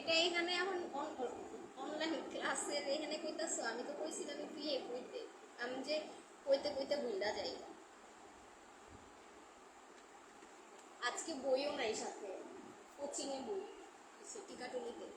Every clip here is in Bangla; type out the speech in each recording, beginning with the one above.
এটা এখানে এখন অনলাইন ক্লাসের এখানে কইতাছো, আমি তো কইছিলাম বিয়ে কইতে, আমি যে কইতে কইতে ভুললা যাই। আজকে বইও নাই সাথে, কোচিংয়ে বই টিকাটুলিতে।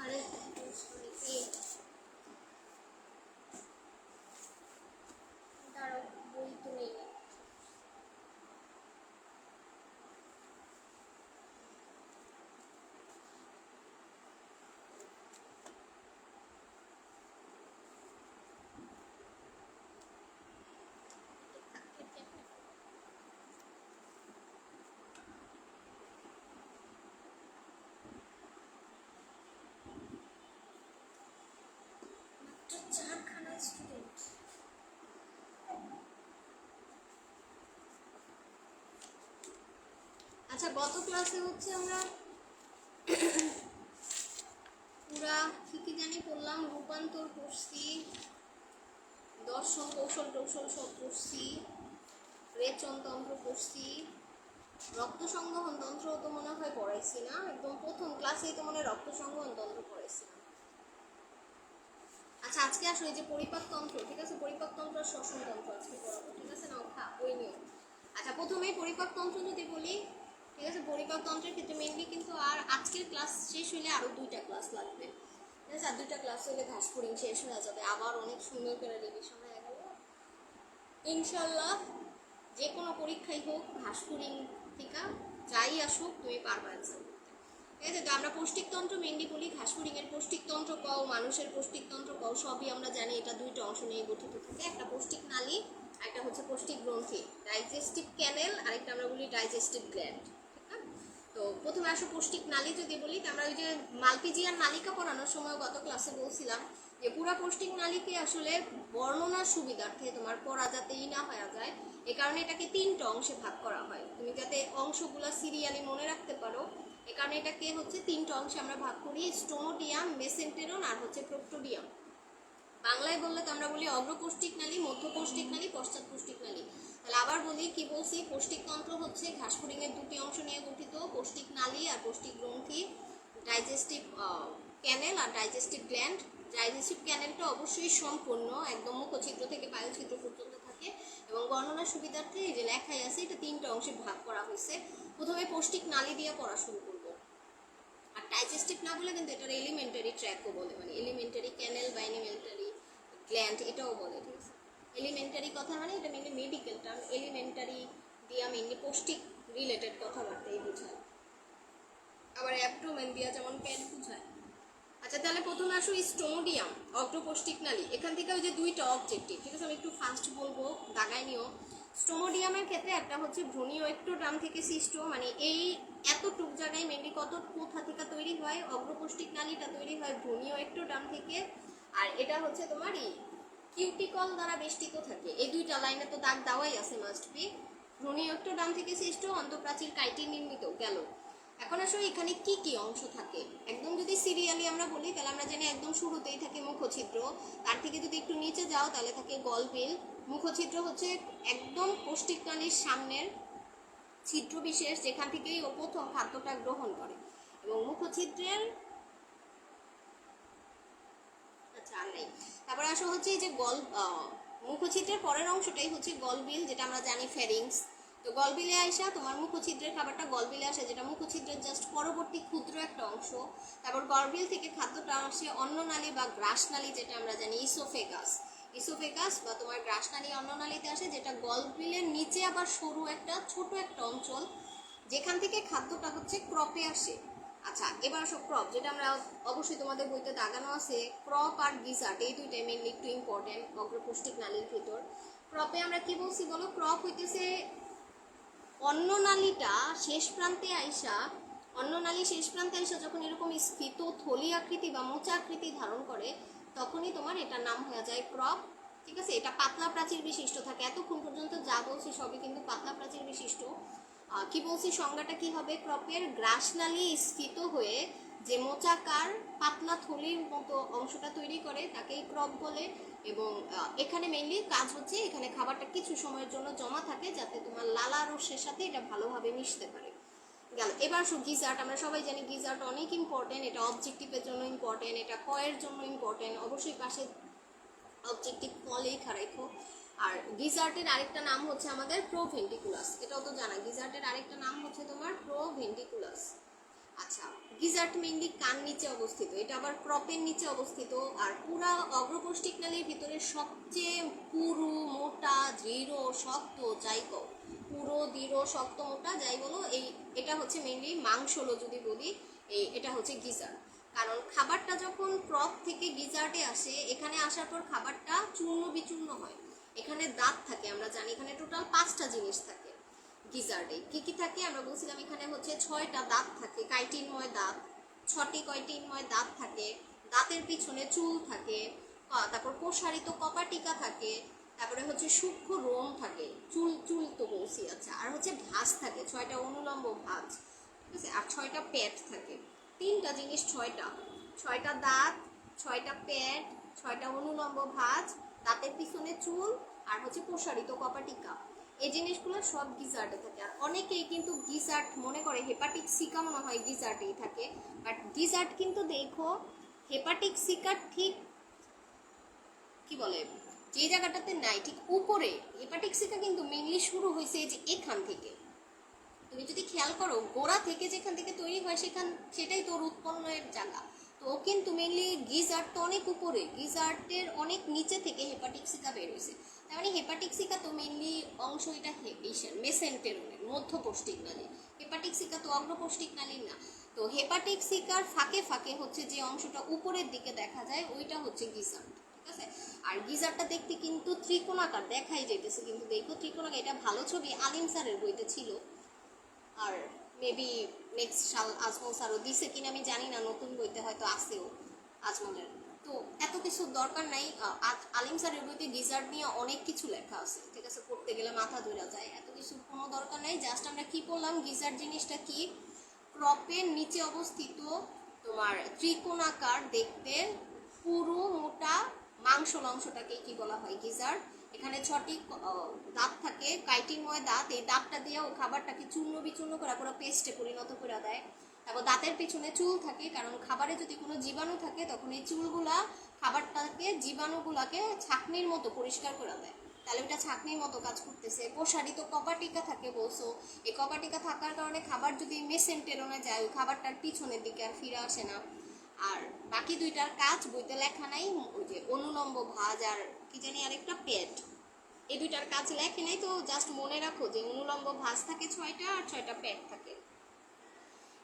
আরে কি দাঁড়াও, বই তো নেই। চারখানা স্টুডেন্ট। আচ্ছা, গত ক্লাসে হচ্ছে আমরা পুরা কি জানি পড়লাম, রূপান্তর পড়ছি, দর্শন কৌশল টৌশল সব পড়ছি, রেচনতন্ত্র পড়ছি, রক্ত সংবহন তন্ত্র তো মনে হয় পড়াইছি না, একদম প্রথম ক্লাসেই তো মনে রক্ত সংবহন তন্ত্র পড়াইছি না। আচ্ছা, আজকে আসো এই যে পরিপাক তন্ত্র, ঠিক আছে, পরিপাক তন্ত্র আর শ্বসন তন্ত্র আজকে পড়াবো, ঠিক আছে না? ওই নিয়ম। আচ্ছা, প্রথমেই পরিপাক তন্ত্র যদি বলি, ঠিক আছে, পরিপাক তন্ত্রের ক্ষেত্রে মেনলি কিন্তু আর আজকের ক্লাস শেষ হইলে আরো 2টা ক্লাস লাগবে, ঠিক আছে, আর 2টা ক্লাস হইলে ঘাসপুরিং শেষ হয়ে যাবে, আবার অনেক সুন্দর করে রিভিশন হয়ে গেল ইনশাল্লাহ। যে কোনো পরীক্ষাই হোক, ঘাসপুরিং থেকে যাই আসুক তুমি পারবা অ্যান্সার করতে। ঠিক আছে, তো আমরা পৌষ্টিকতন্ত্র মেনলি বলি, ঘাসপুরিংয়ের পৌষ্টিকতন্ত্র কও, মানুষের পৌষ্টিকতন্ত্র কও, সবই আমরা জানি এটা 2টা অংশ নিয়ে গঠিত থাকে, একটা পৌষ্টিক নালী, একটা হচ্ছে পৌষ্টিক গ্রন্থি, ডাইজেস্টিভ ক্যানেল, আরেকটা আমরা বলি ডাইজেস্টিভ গ্ল্যান্ড। ঠিক আছে, তো প্রথমে আসো পৌষ্টিক নালী যদি বলি, আমরা ওই যে মালপিজিয়ান নালিকা পড়ানোর সময় গত ক্লাসে বলছিলাম যে পুরা পৌষ্টিক নালীকে আসলে বর্ণনার সুবিধার্থে তোমার পড়া যাতেই না হয়ে যায়, এ কারণে এটাকে 3টা অংশে ভাগ করা হয়, তুমি যাতে অংশগুলা সিরিয়ালি মনে রাখতে পারো, এ কারণে এটাকে হচ্ছে 3টা অংশে আমরা ভাগ করি, স্টোনোডিয়াম, মেসেন্টেরন আর হচ্ছে প্রোক্টোডিয়াম। বাংলায় বললে তো আমরা বলি অগ্রপৌষ্টিক নালী, মধ্যপৌষ্টিক নালী, পশ্চাৎপৌষ্টিক নালী। তাহলে আবার বলি, কি বলছি, পৌষ্টিকতন্ত্র হচ্ছে ঘাসফড়িংয়ের 2টি অংশ নিয়ে গঠিত, পৌষ্টিক নালী আর পৌষ্টিক গ্রন্থি, ডাইজেস্টিভ ক্যানেল আর ডাইজেস্টিভ গ্ল্যান্ড। ডাইজেস্টিভ ক্যানেলটা অবশ্যই সম্পূর্ণ একদম মুখছিদ্র থেকে বায়ুছিদ্র পর্যন্ত থাকে, এবং বর্ণনার সুবিধার্থে এই যে লেখাই আছে এটা 3টা অংশে ভাগ করা হয়েছে। প্রথমে পৌষ্টিক নালী দিয়ে পড়া শুরু করব, আর ডাইজেস্টিভ না বলে কিন্তু এটার এলিমেন্টারি ট্র্যাকও বলে, মানে এলিমেন্টারি ক্যানেল বা এলিমেন্টারি গ্ল্যান্ড এটাও বলে, ঠিক আছে। এলিমেন্টারি কথা মানে এটা মেনলি মেডিকেল টার্ম, এলিমেন্টারি দিয়া মেনলি পৌষ্টিক রিলেটেড কথাবার্তাই বোঝায়, আবার অ্যাবডোমেন দিয়া যেমন পেট বোঝায়। আচ্ছা, তাহলে প্রথমে আসো স্টোনোডিয়াম, অগ্রপৌষ্টিক নালী, এখান থেকে ওই যে 2টা অবজেক্টিভ, ঠিক আছে, আমি একটু ফাস্ট বলবো, দাগাই নিও। স্টোনোডিয়ামের ক্ষেত্রে একটা হচ্ছে ভ্রূণীয় একটোডার্ম থেকে সৃষ্ট, মানে এই এতটুক জায়গায় মেনলি কোথা থেকে তৈরি হয়, অগ্রপৌষ্টিক নালীটা তৈরি হয় ভ্রূণীয় একটোডার্ম থেকে, আর এটা হচ্ছে তোমার কিউটিকল দ্বারা বেষ্টিত থাকে, এই 2টা লাইনে তো দাগ দেওয়াই আছে মাস্ট বি। ভ্রূণীয় একটোডার্ম থেকে সৃষ্ট, অন্তঃপ্রাচীর কাইটিন নির্মিত গেল। এখন আসলে এখানে কি কি অংশ থাকে, একদম যদি সিরিয়ালি আমরা বলি তাহলে আমরা জানি একদম শুরুতেই থাকে মুখছিদ্র, তার থেকে যদি একটু নিচে যাও তাহলে থাকে গলবিল। মুখছিদ্র হচ্ছে একদম পৌষ্টিক নালীর সামনের ছিদ্র বিশেষ, যেখান থেকেই ও প্রথম খাদ্যটা গ্রহণ করে, এবং মুখছিদ্রের আচ্ছা আর নেই। তারপরে আসা হচ্ছে এই যে মুখছিদ্রের পরের অংশটাই হচ্ছে গলবিল, যেটা আমরা জানি ফেরিংস। তো গলবিলে আসা তোমার মুখছিদ্রের খাবারটা গলবিলে আসে, যেটা মুখছিদ্রের জাস্ট পরবর্তী ক্ষুদ্র একটা অংশ। তারপর গলবিল থেকে খাদ্যটা আসে অন্ননালী বা গ্রাসনালী, যেটা আমরা জানি ইসোফেগাস। ইসোফেগাস বা তোমার গ্রাসনালী অন্ননালীতে আসে, যেটা গলবিলের নিচে আবার সরু একটা ছোট একটা অঞ্চল, যেখান থেকে খাদ্যটা হচ্ছে ক্রপে আসে। আচ্ছা এবার আসো ক্রপ, যেটা আমরা অবশ্যই তোমাদের বইতে দাগানো আছে, ক্রপ আর গিজার্ট এই দুইটাই মেনলি একটু ইম্পর্টেন্ট অগ্রপুষ্টিক নালীর ভিতর। ক্রপে আমরা কি বলছি বলো? ক্রপ হইতেছে অন্ন নালীটা শেষ প্রান্তে আইসা, অন্ন নালী শেষ প্রান্তে আইসা যখন এরকম স্ফীত থলি আকৃতি বা মোচা আকৃতি ধারণ করে, তখনই তোমার এটার নাম হয়ে যায় ক্রপ। ঠিক আছে, এটা পাতলা প্রাচীর বিশিষ্ট থাকে। এতক্ষণ পর্যন্ত যা বলছি সবই কিন্তু পাতলা প্রাচীর বিশিষ্ট। কি বলছি, সংজ্ঞাটা কি হবে? ক্রপের গ্রাসনালী স্ফীত হয়ে যে মোচাকার পাতলা থলির মতো অংশটা তৈরি করে তাকেই ক্রপ বলে। এবং এখানে মেইনলি কাজ হচ্ছে এখানে খাবারটা কিছু সময়ের জন্য জমা থাকে যাতে তোমার লালা রসের সাথে এটা ভালোভাবে মিশতে পারে। গেল। এবার গিজার্ট, আমরা সবাই জানি গিজার্ট অনেক ইম্পর্টেন্ট, এটা অবজেক্টিভের জন্য ইম্পর্টেন্ট, এটা কয়ের জন্য ইম্পর্টেন্ট। অবশ্যই পাশে অবজেক্টিভ কলেই খারাইখো। আর গিজার্টের আরেকটা নাম হচ্ছে আমাদের প্রোভেন্টিকুলাস, এটাও তো জানা। গিজার্টের আরেকটা নাম হচ্ছে তোমার প্রোভেন্টিকুলাস। আচ্ছা, গিজার্ট মেইনলি কান নিচে অবস্থিত, এটা আবার ক্রপের নিচে অবস্থিত। আর পুরা অগ্রপৌষ্টিক নালীর ভিতরে সবচেয়ে পুরু, মোটা, দৃঢ়, শক্ত যাই কও, পুরো, দৃঢ়, শক্ত, মোটা যাই বলো, এটা হচ্ছে মেইনলি মাংসলো যদি বলি, এটা হচ্ছে গিজার্ট। কারণ খাবারটা যখন ক্রপ থেকে গিজার্টে আসে, এখানে আসার পর খাবারটা চূর্ণ বিচূর্ণ হয়। এখানে দাঁত থাকে, আমরা জানি এখানে টোটাল 5টা জিনিস থাকে গিজার্ডে। কি কি থাকে আমরা বলছিলাম, এখানে হচ্ছে 6টা দাঁত থাকে, কাইটিনময় দাঁত, 6টি কাইটিনময় দাঁত থাকে। দাঁতের পিছনে চুল থাকে, তারপর প্রসারিত কপাটিকা থাকে, তারপরে হচ্ছে সূক্ষ্ম রোম থাকে, চুল চুল তো বলছি। আচ্ছা, আর হচ্ছে ভাঁজ থাকে, 6টা অনুলম্ব ভাঁজ। ঠিক আছে, আর 6টা পেট থাকে। 3টা জিনিস, 6টা দাঁত, 6টা পেট, 6টা অনুলম্ব ভাঁজ, দাঁতের পিছনে চুল, আর হচ্ছে প্রসারিত কপাটিকা। এই জিনিসগুলো সব গিজার্টে থাকে। আর অনেকেই কিন্তু গিজার্ট মনে করে হেপাটিক সিকা মনে হয় গিজার্টেই থাকে, বাট গিজার্ট কিন্তু দেখো হেপাটিক সিকার ঠিক কি বলে যে জায়গাটাতে নাই, ঠিক উপরে। হেপাটিক সিকা কিন্তু মেইনলি শুরু হয়েছে যে এখান থেকে। তুমি যদি খেয়াল করো গোড়া থেকে যেখান থেকে তৈরি হয় সেটাই তোর উৎপন্নের জায়গা। তো কিন্তু মেইনলি গিজার্ট তো অনেক উপরে, গিজার্টের অনেক নিচে থেকে হেপাটিক সিকা বের হয়েছে। তার মানে হেপাটিক সিকা তো মেইনলি অংশ এটা মেসেন্টেরনের মধ্যপৌষ্টিক নালী। হেপাটিক সিকা তো অগ্রপৌষ্টিক নালী না। তো হেপাটিক সিকার ফাঁকে ফাঁকে হচ্ছে যে অংশটা উপরের দিকে দেখা যায় ওইটা হচ্ছে গিজার্ট। ঠিক আছে, আর গিজারটা দেখতে কিন্তু ত্রিকোণাকার দেখাই যাইতেছে, কিন্তু দেখো ত্রিকোণাকার, এটা ভালো ছবি আলিম স্যারের বইতে ছিল। আর মেবি নেক্সট সাল আজমল স্যারও দিছে কিনা আমি জানি না, নতুন বইতে হয়তো আসেও আজমলের। তো এত কিছু দরকার নাই, আলিম স্যারের বইতে গিজার্ট নিয়ে অনেক কিছু লেখা আছে। ঠিক আছে, পড়তে গেলে মাথা ধরে যায়, এত কিছু কোনো দরকার নাই। জাস্ট আমরা কি বললাম, গিজার্ট জিনিসটা কি? ক্রপের নিচে অবস্থিত তোমার ত্রিকোণাকার দেখতে পুরু মোটা মাংসল অংশটাকে কি বলা হয়? গিজার্ট। এখানে 6টি দাঁত থাকে, কাইটিনময় দাঁত। এই দাঁতটা দিয়ে ও খাবারটাকে চূর্ণ বিচূর্ণ করা পুরো পেস্টে পরিণত করে দেয়। তারপর দাঁতের পিছনে চুল থাকে, কারণ খাবারে যদি কোনো জীবাণু থাকে তখন এই চুলগুলা খাবারটাকে, জীবাণুগুলাকে ছাঁকনির মতো পরিষ্কার করে দেয়, তাহলে ওটা ছাঁকনির মতো কাজ করতেছে। প্রসারিত কপাটিকা থাকে বলছো, এই কপাটিকা থাকার কারণে খাবার যদি মেসেন্টেরনে যায় ওই খাবারটার পিছনের দিকে আর ফিরে আসে না। আর বাকি দুইটার কাজ বইতে লেখা নাই, ওই যে অনুলম্ব ভাঁজ আর কি জানি আরেকটা পেট, এই দুইটার কাজ লেখে নাই। তো জাস্ট মনে রাখো যে অনুলম্ব ভাঁজ থাকে 6টা আর 6টা পেট থাকে।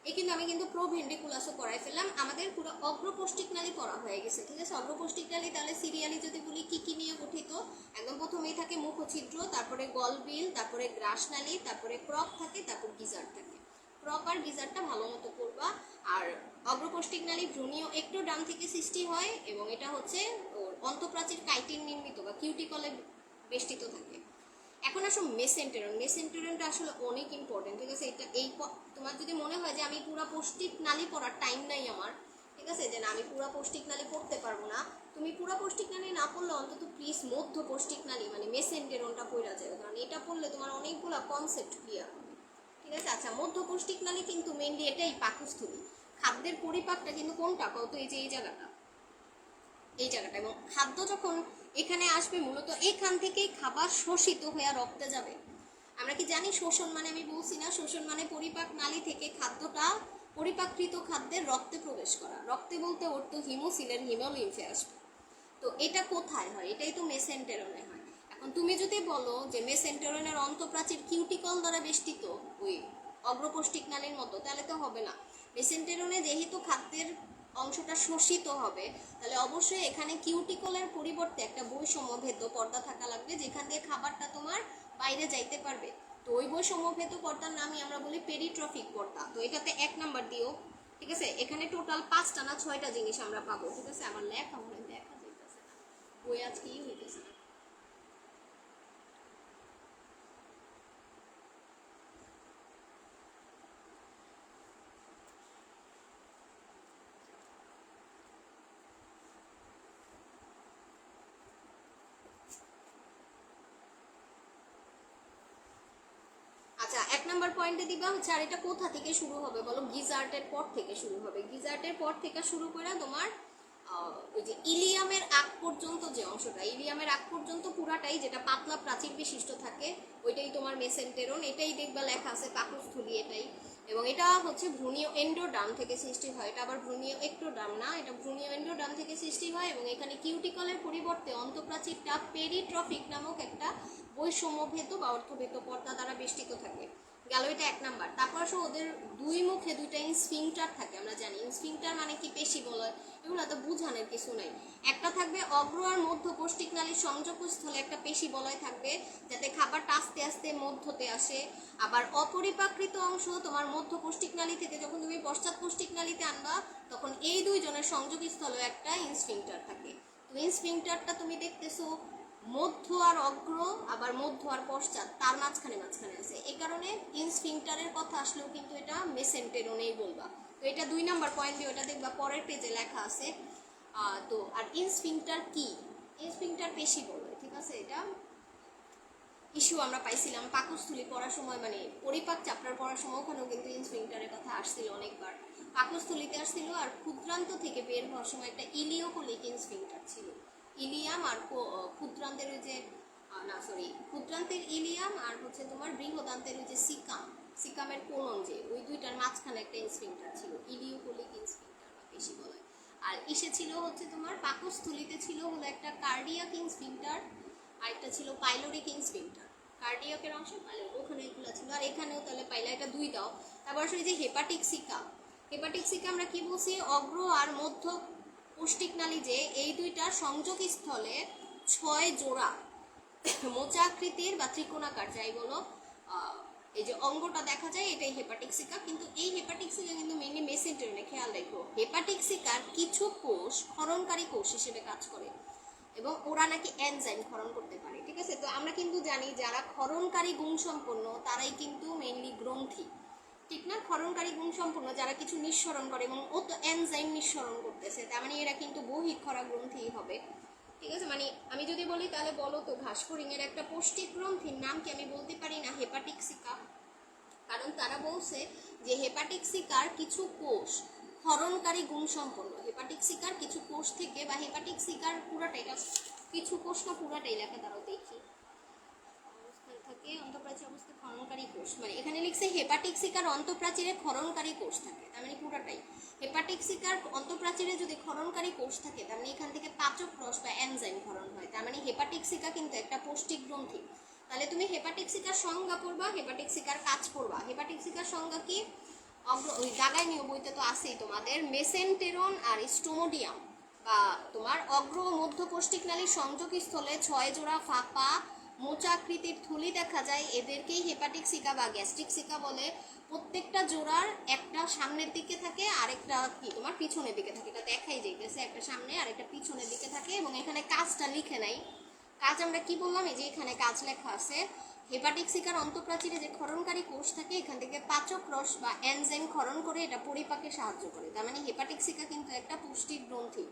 এই কিন্তু আমি কিন্তু প্রোভেন্টিকুলাসও পড়াই ফেললাম, আমাদের পুরো অগ্রপৌষ্টিক নালী পড়া হয়ে গেছে। ঠিক আছে, অগ্রপৌষ্টিক নালী তাহলে সিরিয়ালি যদি বলি কি কি নিয়ে গঠিত, একদম প্রথমেই থাকে মুখছিদ্র, তারপরে গলবিল, তারপরে গ্রাসনালী, তারপরে ক্রপ থাকে, তারপর গিজার্ট থাকে। ক্রপ আর গিজার্টটা ভালো মতো করবা। আর অগ্রপৌষ্টিক নালী ভ্রূণীয় একটু ডান থেকে সৃষ্টি হয় এবং এটা হচ্ছে ওর অন্তঃপ্রাচীর কাইটিন নির্মিত বা কিউটিকলে বেষ্টিত থাকে। এখন আসো মেসেন্টেরন। মেসেন্টেরনটা আসলে অনেক ইম্পর্টেন্ট। ঠিক আছে, এটা তোমার যদি মনে হয় যে আমি পুরা পৌষ্টিক নালী পড়ার টাইম নাই আমার, ঠিক আছে, যে না আমি পুরা পৌষ্টিক নালী পড়তে পারবো না, তুমি পুরা পৌষ্টিক নালী না পড়লে অন্তত প্লিজ মধ্য পৌষ্টিক নালী মানে মেসেন্টেরনটা পড়া যাবে, কারণ এটা পড়লে তোমার অনেকগুলো কনসেপ্ট ক্লিয়ার হবে। ঠিক আছে, আচ্ছা, মধ্য পৌষ্টিক নালী কিন্তু মেনলি এটাই পাকস্থলী। খাদ্যের পরিপাকটা কিন্তু কোনটা কত, এই যে এই জায়গাটা, এবং খাদ্য যখন এখানে আসবে মূলত এখান থেকেই খাবার শোষিত হয়ে রক্তে যাবে। আমরা কি জানি শোষণ মানে, আমি বলছি না, শোষণ মানে পরিপাক নালী থেকে খাদ্যটা, পরিপাকৃত খাদ্যের রক্তে প্রবেশ করা। রক্তে বলতে ওর তো হিমোসিলের হিমোলিম্ফে আসবে। তো এটা কোথায় হয়? এটাই তো মেসেন্টেরনে হয়। এখন তুমি যদি বলো যে মেসেন্টেরনের অন্তঃপ্রাচীর কিউটিকল দ্বারা বেষ্টিত, ওই অগ্রকোষ্ঠিক নালীর মতো, তাহলে তো হবে না। মেসেন্টেরনে যেহেতু খাদ্যের অংশটা শোষিত হবে, তাহলে অবশ্যই এখানে কিউটিকলের পরিবর্তে একটা বৈষম্যভেদ্য পর্দা থাকা লাগবে, যেখান দিয়ে খাবারটা তোমার বাইরে যাইতে পারবে। তো ওই বৈষম্যভেদ্য পর্দার নামই আমরা বলি পেরিট্রফিক পর্দা। তো এটাতে 1 নাম্বার দিও, ঠিক আছে। এখানে টোটাল 5টা না 6টা জিনিস আমরা পাবো, ঠিক আছে। আমার লেখা মনে দেখা যাইতেছে না, বই আজকে হইতেছে না। আচ্ছা, 1 নাম্বার পয়েন্টে দিবা হচ্ছে, আর এটা কোথা থেকে শুরু হবে বলো? গিজার্টের পর থেকে শুরু হবে। গিজার্টের পর থেকে শুরু করে তোমার ওই যে ইলিয়ামের আগ পর্যন্ত যে অংশটা, ইলিয়ামের আগ পর্যন্ত পুরাটাই যেটা পাতলা প্রাচীর বিশিষ্ট থাকে, ওইটাই তোমার মেসেন্টেরন। এটাই দেখবা লেখা আছে পাকস্থলী এটাই। এবং এটা হচ্ছে ভ্রূণীয় এন্ডোডার্ম থেকে সৃষ্টি হয়। এটা আবার ভ্রূণীয় একটোডার্ম না, এটা ভ্রূণীয় এন্ডোডার্ম থেকে সৃষ্টি হয়। এবং এখানে কিউটিকলের পরিবর্তে অন্তঃপ্রাচীরটা পেরিট্রফিক নামক একটা বৈষম্যভেদ্য বা অর্থভেদ্য পর্দা দ্বারা বেষ্টিত থাকে। গেল এটা 1 নাম্বার। তারপর আসো ওদের দুই মুখে দুইটা ইনস্ফিংটার থাকে, আমরা জানি ইনস্ফিংটার মানে কি পেশি বলয়, এগুলো তো বুঝানোর কিছু নাই। একটা থাকবে অগ্র আর মধ্য কোষ্ঠিক নালীর সংযোগস্থলে একটা পেশি বলয় থাকবে, যাতে খাবারটা আস্তে আস্তে মধ্যতে আসে। আবার অপরিপাকৃত অংশ তোমার মধ্য কোষ্ঠিক নালী থেকে যখন তুমি পশ্চাৎ কোষ্ঠিক নালীতে আনবা, তখন এই দুইজনের সংযোগস্থলে একটা ইনস্ফিংটার থাকে। তো ইনস্ফিংটারটা তুমি দেখতেছো মধ্য আর অগ্র, আবার মধ্য আর পশ্চাৎ, তার মাঝখানে আছে। এই কারণে ইনস্ফিংটারের কথা আসলেও কিন্তু এটা মেসেন্টেরনেই বলবা। তো এটা 2 নাম্বার পয়েন্ট দিয়ে ওটা দেখবা পরের পেজে লেখা আছে। তো আর ইনস্ফিংটার কি? ইনস্ফিংটার পেশি বলে, ঠিক আছে। এটা ইস্যু আমরা পাইছিলাম পাকস্থলী পড়ার সময়, মানে পরিপাক চ্যাপ্টার পড়ার সময়, ওখানেও কিন্তু ইনস্ফিংটারের কথা আসছিল অনেকবার। পাকস্থলীতে আসছিল, আর ক্ষুদ্রান্ত থেকে বের হওয়ার সময় একটা ইলিওকোলিক ইনস্ফিংটার ছিল। ইলিয়াম আর ক্ষুদ্রান্তের ওই যে ক্ষুদ্রান্তের ইলিয়াম আর হচ্ছে তোমার বৃহদান্তের ওই যে সিকামের কোলন, যে ওই দুইটার মাঝখানে একটা ইনস্ফিংটার ছিল, ইলিওকোলিক ইনস্ফিংটার বা পেশি বলে। আর ইসে ছিল হচ্ছে তোমার পাকস্থলীতে ছিল হলো একটা কার্ডিয়াক ইনস্ফিংটার, আর একটা ছিল পাইলোরিক ইনস্ফিংটার। কার্ডিয়াকের অংশ পাইলোরিক, ওখানে এগুলো ছিল। আর এখানেও তাহলে পাইলা, এটা 2 দাও। তারপর আসলে যে হেপাটিক সিকা, হেপাটিক সিকা আমরা কি বলছি? অগ্র আর মধ্য কোষ্ঠিক নালী, যে এই দুইটার সংযোগ স্থলে 6 জোড়া মোচাকৃতির বা ত্রিকোণাকার যাই বলো এই যে অঙ্গটা দেখা যায়, এটাই হেপাটিক সিকা। কিন্তু এই হেপাটিক সিকা কিন্তু মেইনলি মেসেন্টেরনে, খেয়াল রাখো। হেপাটিক সিকার কিছু কোষ ক্ষরণকারী কোষ হিসেবে কাজ করে, এবং ওরা নাকি এনজাইম ক্ষরণ করতে পারে, ঠিক আছে। তো আমরা কিন্তু জানি যারা ক্ষরণকারী গুণ সম্পন্ন তারাই কিন্তু মেইনলি গ্রন্থি, ঠিক না? ক্ষরণকারী গুণ সম্পন্ন যারা কিছু নিঃসরণ করে, এবং ও তো এনজাইম নিঃসরণ করতেছে, তার মানে এরা কিন্তু বহিঃক্ষরা গ্রন্থি হবে, ঠিক আছে। মানে আমি যদি বলি তাহলে বলো তো ঘাসফড়িং এর একটা পৌষ্টিক গ্রন্থির নাম কি? আমি বলতে পারি না হেপাটিক সিকা, কারণ তারা বলছে যে হেপাটিক সিকার কিছু কোষ ক্ষরণকারী গুণ সম্পন্ন। হেপাটিক সিকার কিছু কোষ থেকে, বা হেপাটিক সিকার পুরাটাই, কিছু কোষ না পুরাটাই লেখা, তারাও দেখি থাকে অন্তঃপ্রাচীর অবস্থায় ক্ষরণকারী কোষ, মানে এখানে লিখছে হেপাটিক সিকার অন্তঃপ্রাচীরে ক্ষরণকারী কোষ থাকে, তার মানে পুরাটাই। হেপাটিক সিকার অন্তঃপ্রাচীরে যদি ক্ষরণকারী কোষ থাকে, তার মানে এখান থেকে পাচক রস বা এনজাইম ক্ষরণ হয়, তার মানে হেপাটিক সিকা কিন্তু একটা পৌষ্টিক গ্রন্থি। তাহলে তুমি হেপাটিক সিকার সংজ্ঞা পড়বা, হেপাটিক সিকার কাজ পড়বা। হেপাটিক সিকার সংজ্ঞা কি? ওই জায়গায় নিয়ে বইতে তো আছেই তোমাদের, মেসেন্টেরন আর স্টোমোডিয়াম, বা তোমার অগ্র ও মধ্য কোষ্ঠিক নালীর সংযোগস্থলে 6 জোড়া ফাঁপা মোচাকৃতির থলি দেখা যায়, এদেরকেই হেপাটিক সিকা বা গ্যাস্ট্রিক সিকা বলে। প্রত্যেকটা জোড়ার একটা সামনের দিকে থাকে, আরেকটা কি তোমার পিছনের দিকে থাকে, এটা দেখাই যাইতেছে, একটা সামনে আর একটা পিছনের দিকে থাকে। এবং এখানে কাজটা লিখে নাই, কাজ আমরা কি বললাম, এই যে এখানে কাজ লেখা আছে। হেপাটিক সিকার অন্তঃপ্রাচীরে যে ক্ষরণকারী কোষ থাকে, এখান থেকে পাচক রস বা এনজাইম ক্ষরণ করে এটা পরিপাকে সাহায্য করে। তার মানে হেপাটিক সিকা কিন্তু একটা পুষ্টিক গ্রন্থি,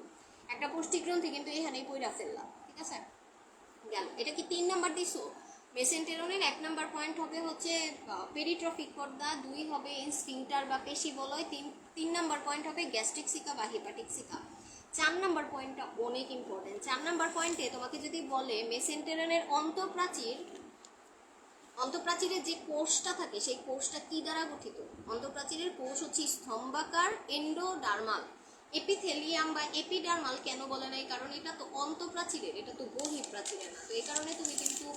একটা পুষ্টিক গ্রন্থি, কিন্তু এখানেই পইরা ফেললাম, ঠিক আছে। গেল, এটা কি 3 নাম্বার দিছো? মেসেন্টেরনের 1 নাম্বার পয়েন্ট হবে হচ্ছে পেরিট্রফিক পর্দা, 2 হবে স্ফিংটার বা পেশি বলয়, 3 নাম্বার পয়েন্ট হবে গ্যাস্ট্রিক সিকা বা হেপাটিক সিকা। 4 নাম্বার পয়েন্টটা অনেক ইম্পর্টেন্ট। 4 নাম্বার পয়েন্টে তোমাকে যদি বলে মেসেন্টেরনের অন্তঃপ্রাচীরের যে কোষটা থাকে, সেই কোষটা কি দ্বারা গঠিত? অন্তঃপ্রাচীরের কোষ হচ্ছে স্তম্ভাকার এন্ডোডার্মাল। এপিথেলিয়াম বা এপিডার্মাল কেন বলে নাই? কারণ এটা তো অন্তঃপ্রাচীরের, এটা তো বহিঃপ্রাচীরের না। তো এই কারণে তুমি কিন্তু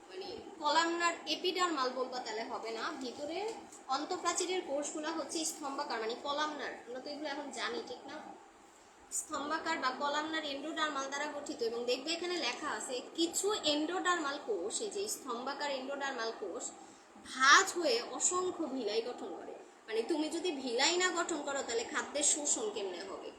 মানে তুমি কলামনার এপিডার্মাল বলবা তাহলে হবে না। ভিতরে অন্তঃপ্রাচীরের কোষগুলো হচ্ছে স্তম্ভাকার, মানে কলামনার, আমরা তো এগুলো এখন জানি ঠিক না, স্তম্ভাকার বা কলামনার এন্ডোডার্মাল দ্বারা গঠিত। এবং দেখবে এখানে লেখা আছে কিছু এন্ডোডার্মাল কোষ, এই যে স্তম্ভাকার এন্ডোডার্মাল কোষ ভাঁজ হয়ে অসংখ্য ভিলাই গঠন করে। মানে তুমি যদি ভিলাই না গঠন করো তাহলে খাদ্যের শোষণ কেমনে হবে,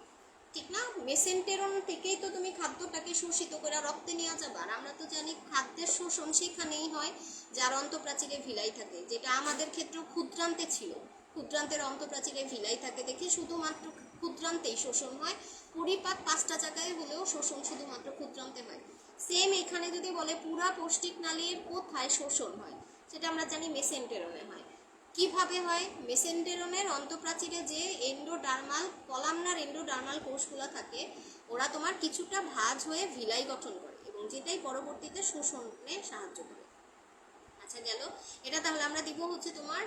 ঠিক না? মেসেন্টেরন থেকেই তো তুমি খাদ্যটাকে শোষিত করে রক্তে নিয়ে যাবে। আর আমরা তো জানি খাদ্যের শোষণ সেখানেই হয় যার অন্তঃপ্রাচীরে ভিলাই থাকে, যেটা আমাদের ক্ষেত্রেও ক্ষুদ্রান্তে ছিল। ক্ষুদ্রান্তের অন্তঃপ্রাচীরে ভিলাই থাকে দেখে শুধুমাত্র ক্ষুদ্রান্তেই শোষণ হয়। পরিপাক 5টা জায়গায় হলেও শোষণ শুধুমাত্র ক্ষুদ্রান্তে হয়। সেম এখানে যদি বলে পুরা পৌষ্টিক নালীর কোথায় শোষণ হয়, সেটা আমরা জানি মেসেন্টেরনে হয়। কিভাবে হয়? মেসেন্টেরনের অন্তঃপ্রাচীরে যে এন্ডোডার্মাল কলামনার এন্ডোডার্মাল কোষগুলো থাকে ওরা তোমার কিছুটা ভাঁজ হয়ে ভিলাই গঠন করে এবং যেটাই পরবর্তীতে শোষণে সাহায্য করে। আচ্ছা গেল এটা, তাহলে আমরা দিব হচ্ছে তোমার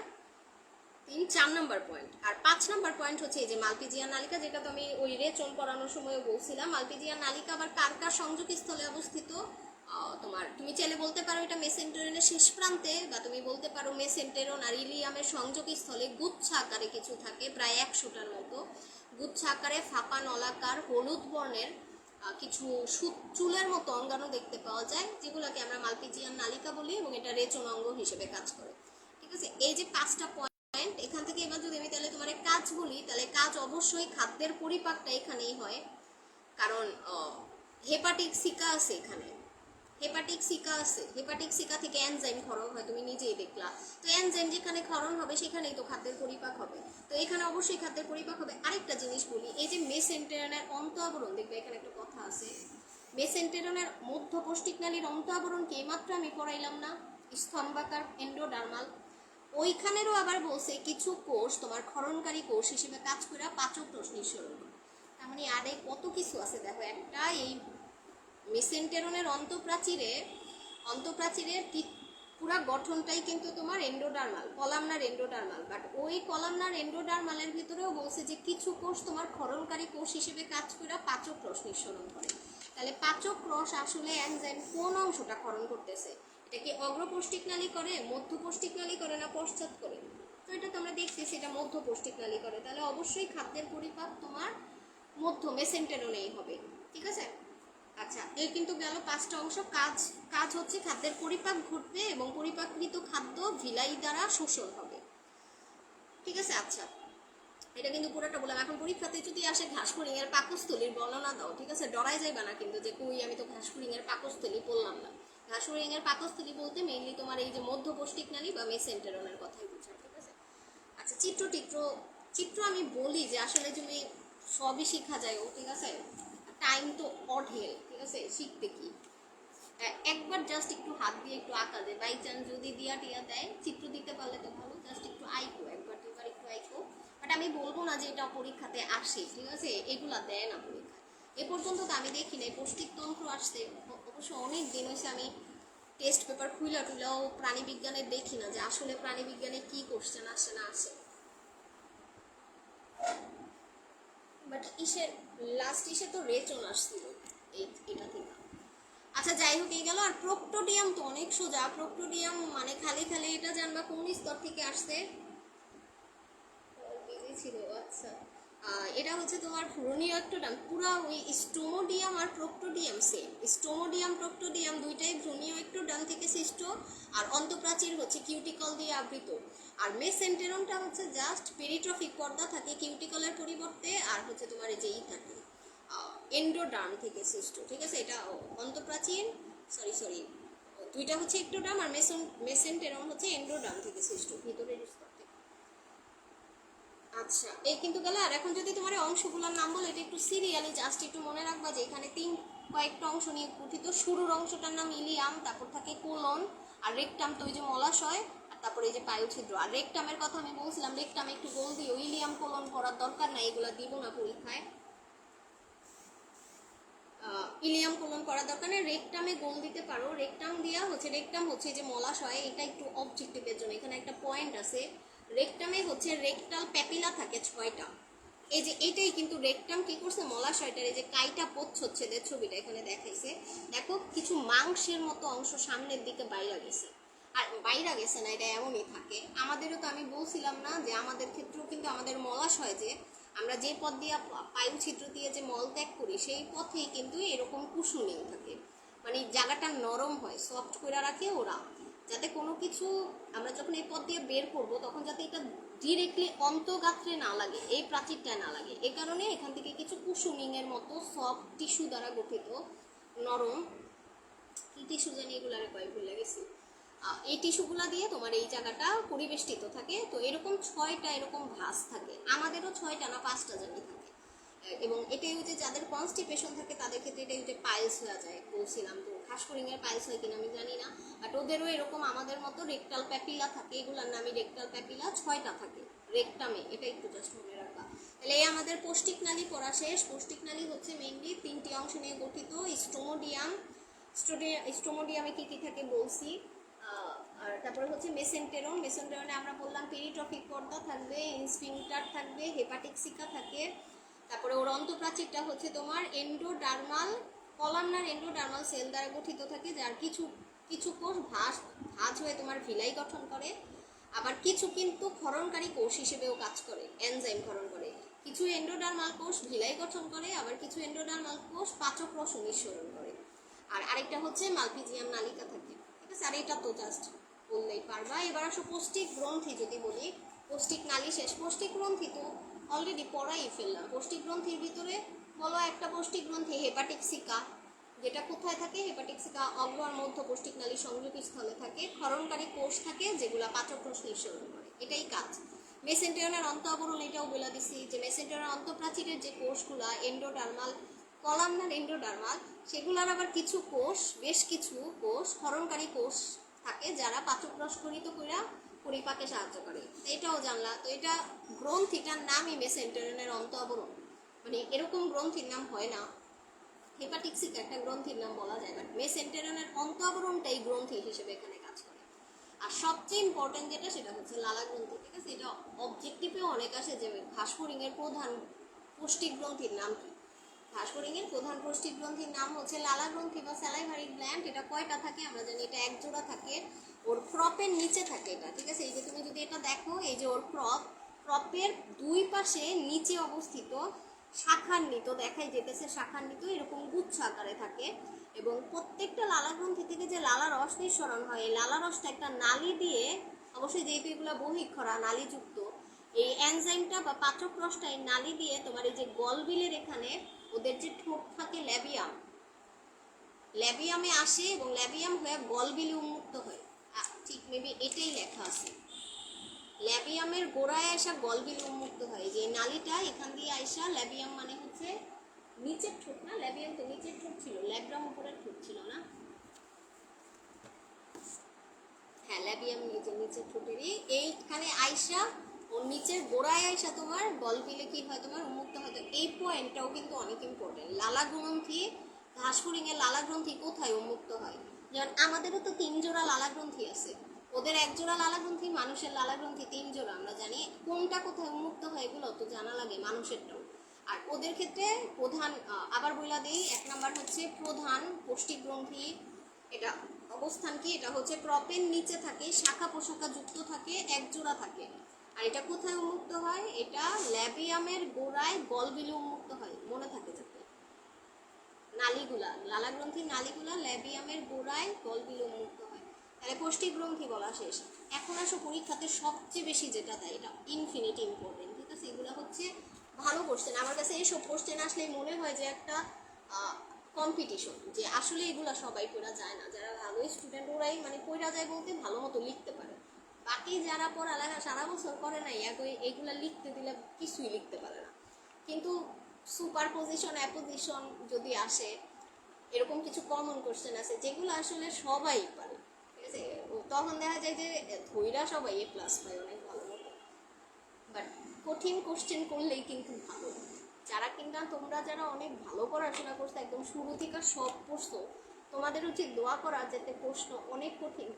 4 নম্বর পয়েন্ট। আর 5 নম্বর পয়েন্ট হচ্ছে এই যে মালপিজিয়ান নালিকা, যেটা তো আমি ওই রেচন পড়ানোর সময় বলছিলাম। মালপিজিয়ান নালিকা আবার কার কার সংযোগস্থলে অবস্থিত? তোমার তুমি চাইলে বলতে পারো এটা মেসেন্টেরনের শেষ প্রান্তে, বা তুমি বলতে পারো মেসেন্টেরন আর ইলিয়ামের সংযোগস্থলে গুচ্ছ আকারে কিছু থাকে, প্রায় 100টার মতো গুচ্ছ আকারে ফাঁপা নলাকার হলুদ বর্ণের কিছু চুলের মতো অঙ্গাণু দেখতে পাওয়া যায়, যেগুলোকে আমরা মালপিজিয়ান নালিকা বলি এবং এটা রেচন অঙ্গ হিসেবে কাজ করে। ঠিক আছে, এই যে 5টা পয়েন্ট এখান থেকে। এবার যদি আমি তাহলে তোমার কাজ বলি, তাহলে কাজ অবশ্যই খাদ্যের পরিপাকটা এখানেই হয়, কারণ হেপাটিক সিকা আছে এখানে, হেপাটিক সিকা আছে, হেপাটিক সিকা থেকে এনজাইম ক্ষরণ হয়, তুমি নিজেই দেখলা। তো এনজাইম যেখানে ক্ষরণ হবে সেখানেই তো খাদ্যের পরিপাক হবে, তো এখানে অবশ্যই খাদ্যের পরিপাক হবে। আরেকটা জিনিস বলি, এই যে মেসেন্টেরনের অন্ত আবরণ, দেখবে এখানে একটা কথা আছে, মেসেন্টেরনের মধ্য পৌষ্টিক নালীর অন্ত আবরণকে এইমাত্র আমি পড়াইলাম না, স্তম্ভাকার এন্ডোডার্মাল, ওইখানেরও আবার বলছে কিছু কোষ তোমার ক্ষরণকারী কোষ হিসেবে কাজ করে পাচক রস নিঃসরণ করে। তার মানে আরে কত কিছু আছে দেখো। একটা এই মেসেন্টেরনের অন্তঃপ্রাচীরের পুরা গঠনটাই কিন্তু তোমার এন্ডোডার্মাল, কলামনার এন্ডোডার্মাল, বাট ওই কলামনার এন্ডোডার্মালের ভিতরেও বলছে যে কিছু কোষ তোমার ক্ষরণকারী কোষ হিসেবে কাজ করে পাচক রস নিঃসরণ করে। তাহলে পাচক রস আসলে এনজাইম কোন অংশটা ক্ষরণ করতেছে? এটা কি অগ্রপৌষ্টিক নালী করে, মধ্য পৌষ্টিক নালী করে, না পশ্চাৎ করে? তো এটা তো আমরা দেখতেছি এটা মধ্য পৌষ্টিক নালী করে, তাহলে অবশ্যই খাদ্যের পরিপাক তোমার মধ্য মেসেন্টেরনেই হবে। ঠিক আছে, আচ্ছা এই কিন্তু গেল 5টা অংশ। কাজ হচ্ছে খাদ্যের পরিপাক ঘটবে এবং পরিপাকৃত খাদ্য ভিলাই দ্বারা শোষণ হবে। ঠিক আছে, আচ্ছা এটা কিন্তু পুরোটা বললাম। এখন পরীক্ষাতে যদি আসে ঘাসফড়িং এর পাকস্থলীর বর্ণনা দাও, ঠিক আছে, ডরাই যাইবা না কিন্তু যে কই আমি তো ঘাসফড়িং এর পাকস্থলী পড়লাম না। ঘাসফড়িং এর পাকস্থলী বলতে মেইনলি তোমার এই যে মধ্য পৌষ্টিক নালী বা মেসেন্টেরনের কথাই বোঝায়। ঠিক আছে, আচ্ছা চিত্র আমি বলি যে আসলে তুমি সবই শেখা যায়, ঠিক আছে, টাইম তো অঢেল, ঠিক আছে, শিখতে কি একবার জাস্ট একটু হাত দিয়ে একটু আঁকা যায়, বাই চান্স যদি দিয়া টিয়া দেয় চিত্র দিতে পারলে তো ভালো, জাস্ট একটু আঁকো, একবার দুবার একটু আঁকো। বাট আমি বলবো না যে এটা পরীক্ষাতে আসে, ঠিক আছে, এগুলা দেয় না পরীক্ষা। এ পর্যন্ত তো আমি দেখি নাই পৌষ্টিকতন্ত্র আসছে, অবশ্য অনেক দিন হয়েছে আমি টেস্ট পেপার খুইলা টুইলাও প্রাণীবিজ্ঞানের দেখি না যে আসলে প্রাণীবিজ্ঞানে কি কোশ্চেন আসে না আসে। বাট লাস্ট তো রেচন আসছিল এটা থেকে। আচ্ছা যাই হোক এই গেল। আর প্রোক্টোডিয়াম তো অনেক সোজা, প্রোক্টোডিয়াম মানে খালি এটা জানবা কোন স্তর থেকে আসছে, বিজি ছিল। আচ্ছা এটা হচ্ছে তোমার ভ্রূণীয়ক্টোডাম, পুরো ওই স্টোমোডিয়াম আর প্রোক্টোডিয়াম সেম, স্টোমোডিয়াম প্রোক্টোডিয়াম দুইটাই ভ্রূণীয়ক্টোডাম থেকে সৃষ্ট, আর অন্তঃপ্রাচীর হচ্ছে কিউটিকল দিয়ে আবৃত। আর মেসেন্টেরনটা হচ্ছে জাস্ট পেরিট্রফিক পর্দা থাকে কিউটিকলের পরিবর্তে, আর হচ্ছে তোমার এই যে থাকে এন্ডোডার্ম থেকে সৃষ্ট। ঠিক আছে, এটা অন্তঃপ্রাচীর সরি দুইটা হচ্ছে একটোডার্ম, আর মেসেন্টেরন হচ্ছে এন্ডোডার্ম থেকে সৃষ্ট, ভিতরের স্তর থেকে। আচ্ছা এই কিন্তু গেল। আর এখন যদি তোমার অংশগুলোর নাম বলে, এটা একটু সিরিয়ালি জাস্ট একটু মনে রাখবা যে এখানে কয়েকটা অংশ নিয়ে গঠিত। শুরুর অংশটার নাম ইলিয়াম, তারপর থাকে কোলন, আর রেকটাম তো ওই যে মলাশয়, আর তারপরে এই যে পায়ুছিদ্র। আর রেকটামের কথা আমি বলছিলাম, রেকটামে একটু গোল দিও, ইলিয়াম কোলন করার দরকার নাই, এগুলা দিব না পরীক্ষায়, ইলিয়াম কোলন করার দরকার নেই, রেকটামে গোল দিতে পারো। রেকটাম দিয়া হচ্ছে, রেকটাম হচ্ছে যে মলাশয়, এটা একটু অবজেক্টিভের জন্য এখানে একটা পয়েন্ট আছে। রেকটামে হচ্ছে রেকটাল প্যাপিলা থাকে 6টা, এই যে এটাই কিন্তু রেকটাম কি করছে মলাশয়টার এই যে কাইটা প্রচ্ছদের ছবিটা এখানে দেখাইছে, দেখো কিছু মাংসের মতো অংশ সামনের দিকে বাইরে গেছে, আর বাইরে গেছে না, এটা এমনই থাকে। আমাদেরও তো আমি বলছিলাম না যে আমাদের ক্ষেত্রেও কিন্তু আমাদের মলাশ হয় যে আমরা যে পথ দিয়ে পায়ু ছিদ্র দিয়ে যে মল ত্যাগ করি সেই পথেই কিন্তু এরকম কুশনিং থাকে, মানে জায়গাটা নরম হয়, সফট করে রাখে ওরা, যাতে কোনো কিছু আমরা যখন এই পথ দিয়ে বের করব তখন যাতে এটা ডিরেক্টলি অন্তঃগাত্রে না লাগে, এই প্রাচীরটায় না লাগে। এই কারণে এখান থেকে কিছু কুশনিংয়ের মতো সফট টিস্যু দ্বারা গঠিত নরম, কি টিস্যু জানি এগুলার কয়েক ভুলে গেছি, এই টিস্যুগুলা দিয়ে তোমার এই জায়গাটা পরিবেষ্টিত থাকে। তো এরকম 6টা এরকম ভাঁজ থাকে, আমাদেরও 6টা না 5টা জানি থাকে। এবং এটাই হচ্ছে যাদের কনস্টিপেশন থাকে তাদের ক্ষেত্রে এটাই হচ্ছে পাইলস হয়ে যায় বলছিলাম। তো খাসকরিংয়ের পাইলস হয় কিনা আমি জানি না, বাট ওদেরও এরকম আমাদের মতো রেকটাল প্যাপিলা থাকে, এগুলার নামই রেকটাল প্যাপিলা, 6টা থাকে রেকটামে, এটা একটু জাস্ট মনে রাখবা। তাহলে এই আমাদের পৌষ্টিক নালী পড়া শেষ। পৌষ্টিক নালী হচ্ছে মেইনলি 3টি অংশ নিয়ে গঠিত। স্টোমোডিয়ামে কি কি থাকে বলছি, আর তারপরে হচ্ছে মেসেন্টেরন, মেসেন্টেরনে আমরা বললাম পেরিট্রফিক পর্দা থাকবে, ইনস্ফিংক্টার থাকবে, হেপাটিক্সিকা থাকে। তারপরে ওর অন্তঃপ্রাচীরটা হচ্ছে তোমার এন্ডোডার্মাল, কলামনার এন্ডোডার্মাল সেল দ্বারা গঠিত থাকে, যার কিছু কিছু কোষ ভাঁজ হয়ে তোমার ভিলাই গঠন করে, আবার কিছু কিন্তু ক্ষরণকারী কোষ হিসেবেও কাজ করে, এনজাইম ক্ষরণ করে। কিছু এন্ডোডার্মাল কোষ ভিলাই গঠন করে, আবার কিছু এন্ডোডার্মাল কোষ পাচক রস নিঃসরণ করে। আর আরেকটা হচ্ছে মালপিজিয়াম নালিকা থাকে, ঠিক আছে। আর এটা তো জাস্ট বললেই পারবা। এবার আসো পৌষ্টিক গ্রন্থি যদি বলি, পৌষ্টিক নালী শেষ। পৌষ্টিক গ্রন্থি তো অলরেডি পড়াই ফেললাম। পৌষ্টিক গ্রন্থির ভিতরে বলো একটা পৌষ্টিক গ্রন্থি হেপাটিক্সিকা, যেটা কোথায় থাকে, হেপাটিক্সিকা অগ্র আর মধ্য পৌষ্টিক নালী সংযোগস্থলে থাকে। ক্ষরণকারী কোষ থাকে যেগুলা পাচক রস নিঃসরণ করে, এটাই কাজ। মেসেন্টেরিয়নের অন্ত আবরণ, এটাও বলে দিছি যে মেসেন্টেরিয়নের অন্তঃপ্রাচীরের যে কোষগুলা এন্ডোডার্মাল, কলামনার এন্ডোডার্মাল, সেগুলোর আবার কিছু কোষ, বেশ কিছু কোষ ক্ষরণকারী কোষ থাকে যারা পাচক রস খরিত কইরা পরিপাকে সাহায্য করে। এটাও জানলা। তো এটা গ্রন্থিটার নামই মেসেন্টেরিয়নের অন্ত আবরণ, মানে এরকম গ্রন্থির নাম হয় না। হেপাটিক্সিক একটা গ্রন্থির নাম বলা যায়, বাট মেসেন্টেরিয়নের অন্ত আবরণটাই গ্রন্থি হিসেবে এখানে কাজ করে। আর সবচেয়ে ইম্পর্টেন্ট যেটা সেটা হচ্ছে লালা গ্রন্থি, ঠিক আছে। এটা অবজেক্টিভেও অনেক আসে যে ঘাসফড়িংয়ের প্রধান পৌষ্টিক গ্রন্থির নাম কি। ঘাসফড়িংয়ের প্রধান পৌষ্টিক গ্রন্থির নাম হচ্ছে লালা গ্রন্থি বা স্যালাইভারি গ্ল্যান্ড। এটা কয়টা থাকে আমরা জানি, এটা এক জোড়া থাকে, ওর ক্রপের নিচে থাকে এটা, ঠিক আছে। এই যে তুমি যদি এটা দেখো, এই যে ওর ক্রপের দুই পাশে নিচে অবস্থিত শাখান্বিত দেখাই যেতেছে, শাখান্বিত এরকম গুচ্ছ আকারে থাকে। এবং প্রত্যেকটা লালা গ্রন্থি থেকে যে লালা রস নিঃসরণ হয়, এই লালা রসটা একটা নালী দিয়ে, অবশ্যই যেহেতু এগুলো বহিঃক্ষরা নালীযুক্ত, এই এনজাইমটা বা পাচক রসটা এই নালী দিয়ে তোমার এই যে গলবিলের এখানে ওদের যে ঠোঁট থাকে ল্যাবিয়াম, ল্যাবিয়ামে আসে এবং ল্যাবিয়াম হয়ে গলবিলে উন্মুক্ত হয়। ঠিক মেবি এটাই লেখা আছে, ল্যাবিয়ামের গোড়ায় আসা গলবিল উন্মুক্ত হয়। যে নালীটা এখান দিয়ে আইসা, ল্যাবিয়াম মানে হচ্ছে নিচের ঠোঁট না, ল্যাবিয়াম তো নিচের ঠোঁট ছিল, ল্যাব্রাম উপরের ঠোঁট ছিল না, হ্যাঁ ল্যাবিয়াম নিচের ঠোঁটেরই এইখানে আইসা ওর নিচের গোড়ায় আইসা তোমার গলবিলে কি হয় তোমার উন্মুক্ত হয়। তো এই পয়েন্টটাও কিন্তু অনেক ইম্পর্টেন্ট। লালা গ্রন্থি, ঘাসফড়িংয়ের লালা গ্রন্থি কোথায় উন্মুক্ত হয়, যেমন আমাদেরও তো 3 জোড়া লালা গ্রন্থি আছে, ওদের 1 জোড়া লালা গ্রন্থি, মানুষের লালা গ্রন্থি 3 জোড়া। আমরা জানি কোনটা কোথায় উন্মুক্ত হয় এগুলো তো জানা লাগে মানুষেরটাও। আর ওদের ক্ষেত্রে প্রধান, আবার বইলা দিই, 1 নাম্বার হচ্ছে প্রধান পৌষ্টিক গ্রন্থি, এটা অবস্থান কি, এটা হচ্ছে ক্রপের নিচে থাকে, শাখা প্রশাখা যুক্ত থাকে, 1 জোড়া থাকে। আর এটা কোথায় উন্মুক্ত হয়, এটা ল্যাবিয়ামের গোড়ায় গলবিলে উন্মুক্ত হয়, মনে থাকে যাতে। নালীগুলা, লালা গ্রন্থির নালীগুলা ল্যাবিয়ামের গোড়ায় গলবিলে উন্মুক্ত হয়। তাহলে পৌষ্টিক গ্রন্থি বলা শেষ। এখন আসো পরীক্ষাতে সবচেয়ে বেশি যেটা দেয়, এটা ইনফিনিটি ইম্পর্টেন্ট, ঠিক আছে। এগুলো হচ্ছে ভালো কোশ্চেন। আমার কাছে এইসব কোশ্চেন আসলে মনে হয় যে একটা কম্পিটিশন, যে আসলে এগুলো সবাই পড়া যায় না, যারা ভালো স্টুডেন্ট ওরাই মানে পড়া যায় বলতে ভালো মতো লিখতে পারে। বাকি যারা পড়ালেখা সারা বছর করে নাই, এগুলা লিখতে দিলে কিছুই লিখতে পারে না। কিন্তু সুপার পজিশন অ্যাপোজিশন যদি আসে, এরকম কিছু কমন কোশ্চেন আছে যেগুলো আসলে সবাই পারে, ঠিক আছে। তখন দেখা যায় যে ধৈরা সবাই এ প্লাস পায় অনেক ভালো মতো। বাট কঠিন কোশ্চেন করলেই কিন্তু ভালো। যারা কিনা তোমরা যারা অনেক ভালো পড়াশোনা করছো, একদম শুরু থেকে সব পড়ছো, তোমাদের উচিত দোয়া করা যাতে প্রশ্ন অনেক কঠিন,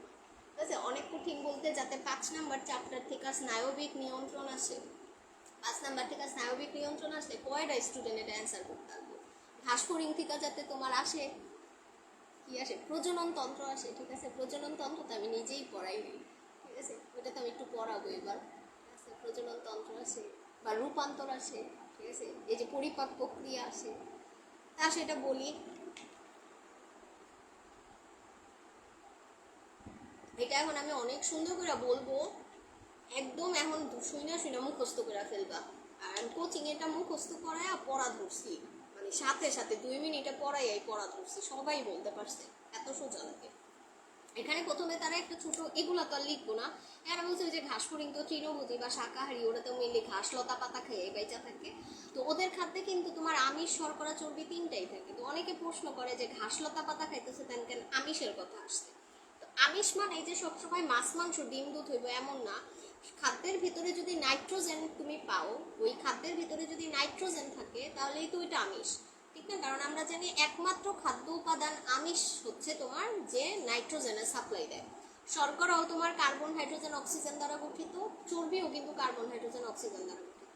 ঠিক আছে। অনেক কঠিন বলতে যাতে 5 নাম্বার চ্যাপ্টার থেকে স্নায়বিক নিয়ন্ত্রণ আসে, 5 নাম্বার থেকে স্নায়বিক নিয়ন্ত্রণ আসলে কয়টা স্টুডেন্ট এটা অ্যান্সার করতে পারবে। ঘাসফড়িং থেকে যাতে তোমার আসে, কি আসে, প্রজনন তন্ত্র আসে, ঠিক আছে। প্রজনন তন্ত্র তো আমি নিজেই পড়াইনি, ঠিক আছে, ওটা তো আমি একটু পড়াবো এবার, ঠিক আছে। প্রজনন তন্ত্র আসে বা রূপান্তর আসে, ঠিক আছে, এই যে পরিপাক প্রক্রিয়া আসে, তা সেটা বলি। এটা এখন আমি অনেক সুন্দর করে বলবো, একদম এখন শুইনা শুইনা মুখস্থ করে ফেলবা। আর আমি কোচিং এটা মুখস্থ করায় পড়া ধরছি, মানে সাথে সাথে 2 মিনিটে পড়াই পড়া ধরছি, সবাই বলতে পারছে, এত সোজা লাগে। এখানে প্রথমে তারা একটা ছোট, এগুলো তো আর লিখবো না, এরা বলছে যে ঘাস ফড়িং তো তৃণভোজী বা শাকাহারী, ওরা তো মেনলি ঘাস লতা পাতা খেয়ে বেঁচে থাকে। তো ওদের খাদ্যে কিন্তু তোমার আমিষ, শর্করা, চর্বি তিনটাই থাকে। তো অনেকে প্রশ্ন করে যে ঘাস লতা পাতা খাইতেছে তেন কেন আমিষের কথা আসছে। তো আমিষ মানে যে সবসময় মাছ মাংস ডিম দুধ হইব এমন না। খাদ্যের ভিতরে যদি নাইট্রোজেন তুমি পাও, ওই খাদ্যের ভিতরে যদি নাইট্রোজেন থাকে তাহলেই তো ওইটা আমিষ, ঠিক না? কারণ আমরা জানি একমাত্র খাদ্য উপাদান আমিষ হচ্ছে তোমার যে নাইট্রোজেনের সাপ্লাই দেয়। শর্করাও তোমার কার্বন, হাইড্রোজেন, অক্সিজেন দ্বারা গঠিত, চর্বিও কিন্তু কার্বন, হাইড্রোজেন, অক্সিজেন দ্বারা গঠিত।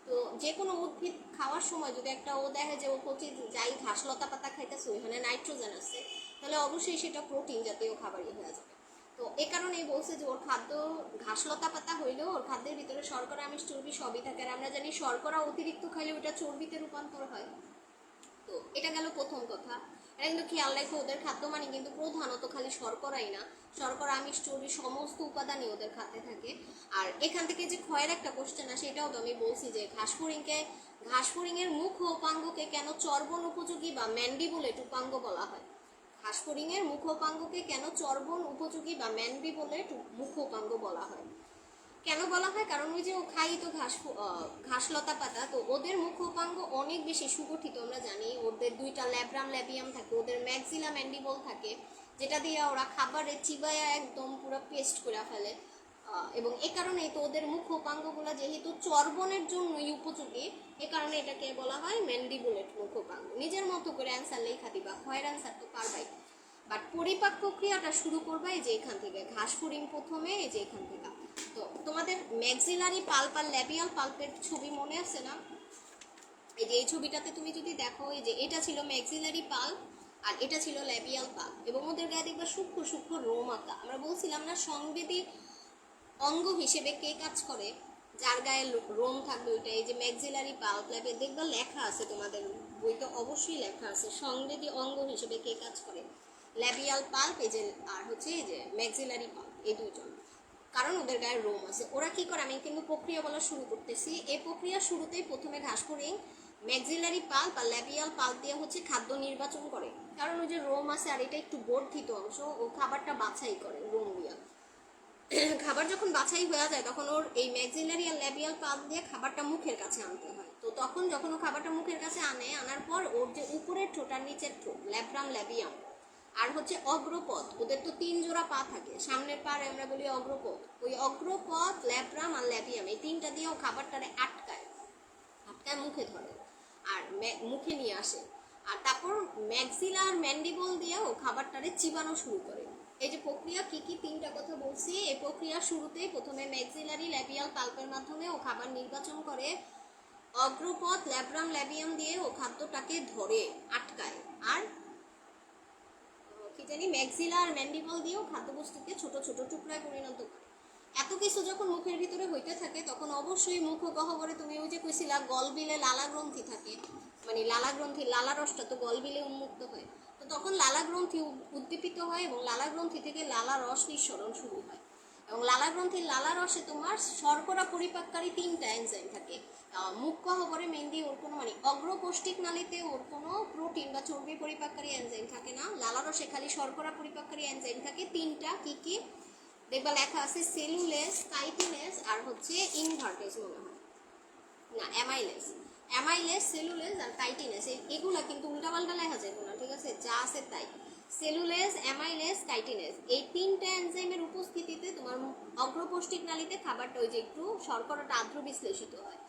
তো যে কোনো উদ্ভিদ খাওয়ার সময় যদি একটা ও দেখে যে ও প্রতি যাই ঘাস লতা পাতা খাইতেছে ওইখানে নাইট্রোজেন আছে, তাহলে অবশ্যই সেটা প্রোটিন জাতীয় খাবারই হয়ে যাবে। তো এ কারণেই বলছে যে ওর খাদ্য ঘাস লতা পাতা হইলেও ওর খাদ্যের ভিতরে শর্করা, আমিষ, চর্বি সবই থাকে। আর আমরা জানি শর্করা অতিরিক্ত খাইলে ওটা চর্বিতে রূপান্তর হয়। তো এটা গেল প্রথম কথা। এটা কিন্তু খেয়াল রাখো, ওদের খাদ্য মানে কিন্তু প্রধানত খালি শর্করাই না, শর্করা, আমিষ, চর্বি সমস্ত উপাদানই ওদের খাদ্যে থাকে। আর এখান থেকে যে ক্ষয়ের একটা কোশ্চেন আসে, এটাও তো আমি বলছি যে ঘাসফড়িং এর মুখ ও উপাঙ্গকে কেন চর্বণ উপযোগী বা ম্যান্ডিবুলেট উপাঙ্গ বলা হয়? ঘাসফড়িং এর মুখ উপাঙ্গকে কেন চর্বণ উপযোগী বা ম্যান্ডিবুলেট মুখ উপাঙ্গ বলা হয়? কেন বলা হয়? কারণ ওই যে ও খাই তো ঘাস লতা পাতা, তো ওদের মুখ উপাঙ্গ অনেক বেশি সুগঠিত। আমরা জানি ওদের দুইটা ল্যাব্রাম ল্যাবিয়াম থাকে, ওদের ম্যাক্সিলা ম্যান্ডিবল থাকে, যেটা দিয়ে ওরা খাবারে চিবায়া একদম পুরো পেস্ট করে ফেলে। এবং এ কারণেই তো ওদের মুখ উপাঙ্গগুলো যেহেতু চর্বণের জন্যই উপযোগী, এ কারণে এটাকে বলা হয় ম্যান্ডিবুলেট মুখ উপাঙ্গ। নিজের মতো করে অ্যান্সার লেখা দিবা, হয় অ্যান্সার তো পারবাই। বাট পরিপাক প্রক্রিয়াটা শুরু করবা এই যে এখান থেকে, ঘাস ফড়িং প্রথমে এই যে এখান থেকে। তো তোমাদের ম্যাক্সিলারি পাল্প আর ল্যাবিয়াল পাল্পের ছবি মনে আছে না? এই যে এই ছবিটাতে তুমি যদি দেখো, এই যে এটা ছিল ম্যাক্সিলারি পাল্প আর এটা ছিল ল্যাবিয়াল পাল্প, এবং ওদের গায়ে দেখবা সূক্ষ্ম সূক্ষ্ম রোম আঁকা। আমরা বলছিলাম না সংবেদী অঙ্গ হিসেবে কে কাজ করে? যার গায়ে রোম থাকবে ওইটা। এই যে ম্যাক্সিলারি পাল্প, ল্যাবিয়াল, দেখবা লেখা আছে তোমাদের বইতে, অবশ্যই লেখা আছে সংবেদী অঙ্গ হিসেবে কে কাজ করে। ল্যাবিয়াল পাল্প এই যে, আর হচ্ছে এই যে ম্যাক্সিলারি পাল্প, এই দুইজন, কারণ ওদের গায়ে রোম আছে। ওরা কি করে, আমি কিন্তু প্রক্রিয়া বলা শুরু করতেছি। এই প্রক্রিয়ার শুরুতেই প্রথমে ঘাসফড়িং ম্যাক্সিলারি পাল্প আর ল্যাবিয়াল পাল্প দিয়ে হচ্ছে খাদ্য নির্বাচন করে, কারণ ওই যে রোম আছে আর এটা একটু বর্ধিত অংশ, ও খাবারটা বাছাই করে রোম দিয়া। খাবার যখন বাছাই হয়ে যায় তখন ওর এই ম্যাক্সিলারি আর ল্যাবিয়াল পাল্প দিয়ে খাবারটা মুখের কাছে আনতে হয়। তো তখন যখন ও খাবারটা মুখের কাছে আনার পর ওর যে উপরের ঠোঁট আর নিচের ঠোঁট, ল্যাব্রাম ল্যাবিয়াম, আর হচ্ছে অগ্রপথ, ওদের তো 3 জোড়া পা থাকে, সামনের পা আমরা বলি অগ্রপথ, ওই অগ্রপথ, ল্যাব্রাম আর ল্যাবিয়াম, এই 3টা দিয়েও খাবারটারে আটকায় আটকায় মুখে ধরে আর মুখে নিয়ে আসে। আর তারপর ম্যাক্সিলার ম্যান্ডিবল দিয়েও খাবারটারে চিবানো শুরু করে। এই যে প্রক্রিয়া কি কি 3টা কথা বলছি, এই প্রক্রিয়ার শুরুতেই প্রথমে ম্যাক্সিলারি ল্যাবিয়াল পাল্পের মাধ্যমে ও খাবার নির্বাচন করে, অগ্রপথ, ল্যাব্রাম ল্যাবিয়াম দিয়ে ও খাদ্যটাকে ধরে আটকায়, আর কি জানি ম্যাক্সিলার ম্যান্ডিবল দিয়েও খাদ্যবস্তুকে ছোট ছোট টুকরায় পরিণত করে। এত কিছু যখন মুখের ভিতরে হইতে থাকে তখন অবশ্যই মুখ গহ্বরে, তুমি ওই যে কইছিলা গলবিলে লালা গ্রন্থি থাকে, মানে লালা গ্রন্থি, লালা রসটা তো গলবিলে উন্মুক্ত হয়। তো তখন লালা গ্রন্থি উদ্দীপিত হয় এবং লালা গ্রন্থি থেকে লালা রস নিঃসরণ শুরু হয়। এবং লালা গ্রন্থির লালা রসে তোমার শর্করা পরিপাককারী 3টা এনজাইম থাকে। মুখ গহ্বরে মেনলি ওর কোনো, মানে অগ্রপৌষ্টিক নালীতে ওর কোনো প্রোটিন বা চর্বি পরিপাককারী এনজাইম থাকে না। লালা রসে খালি শর্করা পরিপাককারী এনজাইম থাকে 3টা। কি কি দেখবা লেখা আছে? সেলুলেজ, কাইটিনেজ আর হচ্ছে ইনভার্টেজ মনে হয়, না অ্যামাইলেজ, সেলুলেজ আর কাইটিনেজ, এগুলা কিন্তু উল্টাপাল্টা লেখা যায় না, ঠিক আছে, যা আছে তাই। সেলুলেজ, অ্যামাইলেজ, কাইটিনেজ, এই 3টা এনজাইমের উপস্থিতিতে তোমার অগ্রপৌষ্টিক নালীতে খাবারটা ওই যে একটু শর্করাটা আর্দ্র বিশ্লেষিত হয়।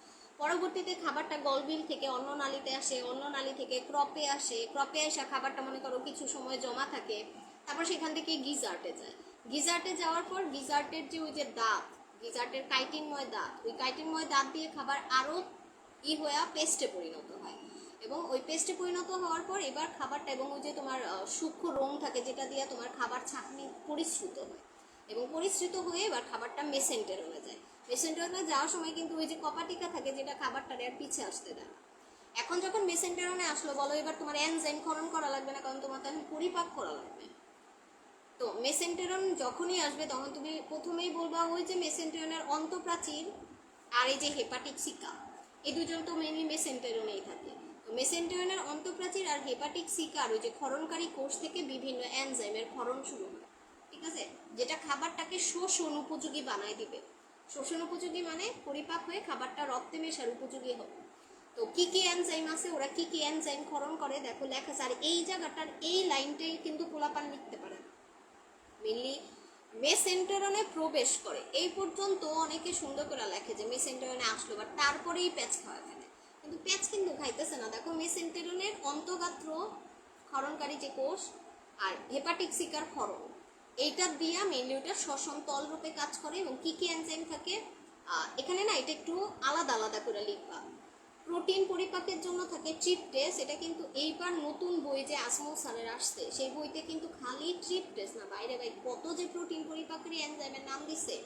পরবর্তীতে খাবারটা গলবিল থেকে অন্য নালীতে আসে, অন্য নালী থেকে ক্রপে আসে, ক্রপে আসা খাবারটা মনে করো কিছু সময় জমা থাকে, তারপর সেখান থেকে গিজার্টে যায়। গিজার্টে যাওয়ার পর গিজার্টের যে ওই যে দাঁত, গিজার্টের কাইটিনময় দাঁত, ওই কাইটিনময় দাঁত দিয়ে খাবার আরও হয়ে পেস্টে পরিণত হয়। এবং ওই পেস্টে পরিণত হওয়ার পর এবার খাবারটা, এবং ওই যে তোমার সূক্ষ্ম রোম থাকে যেটা দিয়ে তোমার খাবার ছাঁকনি পরিশ্রুত হয়, এবং পরিশ্রুত হয়ে এবার খাবারটা মেসেন্টেরনে যায়। মেসেন্টেরনে যাওয়ার সময় কিন্তু ওই যে কপাটিকা থাকে যেটা খাবারটা আর পিছে আসতে দেয়। এখন যখন মেসেন্টেরনে আসলো, বলো এবার তোমার এনজাইম ক্ষরণ করা লাগবে না, কারণ তোমার তখন পরিপাক করা লাগবে। তো মেসেন্টেরন যখনই আসবে তখন তুমি প্রথমেই বলবা ওই যে মেসেন্টেরনের অন্তঃপ্রাচীর আর এই যে হেপাটিক সিকা, এই দুজন তো মেনলি মেসেন্টেরনেই থাকে। তো মেসেন্টেরনের অন্তঃপ্রাচীর আর হেপাটিক সিকার ওই যে ক্ষরণকারী কোষ থেকে বিভিন্ন এনজাইমের ক্ষরণ শুরু হয়, ঠিক আছে, যেটা খাবারটাকে শোষণ উপযোগী বানায় দিবে। শোষণ উপযোগী মানে পরিপাক হয়ে খাবারটা রক্তে মেশার উপযোগী হবে। তো কি কি এনজাইম আছে, ওরা কি কি এনজাইম ক্ষরণ করে দেখো লেখা আছে। আর এই জায়গাটার এই লাইনটাই কিন্তু পোলাপান লিখতে পারে, মেনলি মেসেন্টেরনে প্রবেশ করে এই পর্যন্ত অনেকে সুন্দর করে লেখে যে মেসেন্টেরনে আসলো, বাট তারপরেই প্যাচ খাওয়া ফেলে, কিন্তু প্যাচ কিন্তু খাইতেছে না। দেখো মেসেন্টেরনের অন্তঃগাত্র ক্ষরণকারী যে কোষ আর হেপাটিক সিকার ক্ষরণ, এইটা দিয়া মেনলি ওটা শ্বসন তল রূপে কাজ করে। এবং কি কি এনজাইম থাকে এখানে না, এটা একটু আলাদা আলাদা করে লিখবা। প্রোটিন পরিপাকের জন্য থাকে ট্রিপটেস, এটা কিন্তু এইবার নতুন বই যে আসমল স্যারের আসছে সেই বইতে কিন্তু খালি ট্রিপটেস না, বাইরে কত যে প্রোটিন পরিপাকের এনজাইমের নাম দিছে,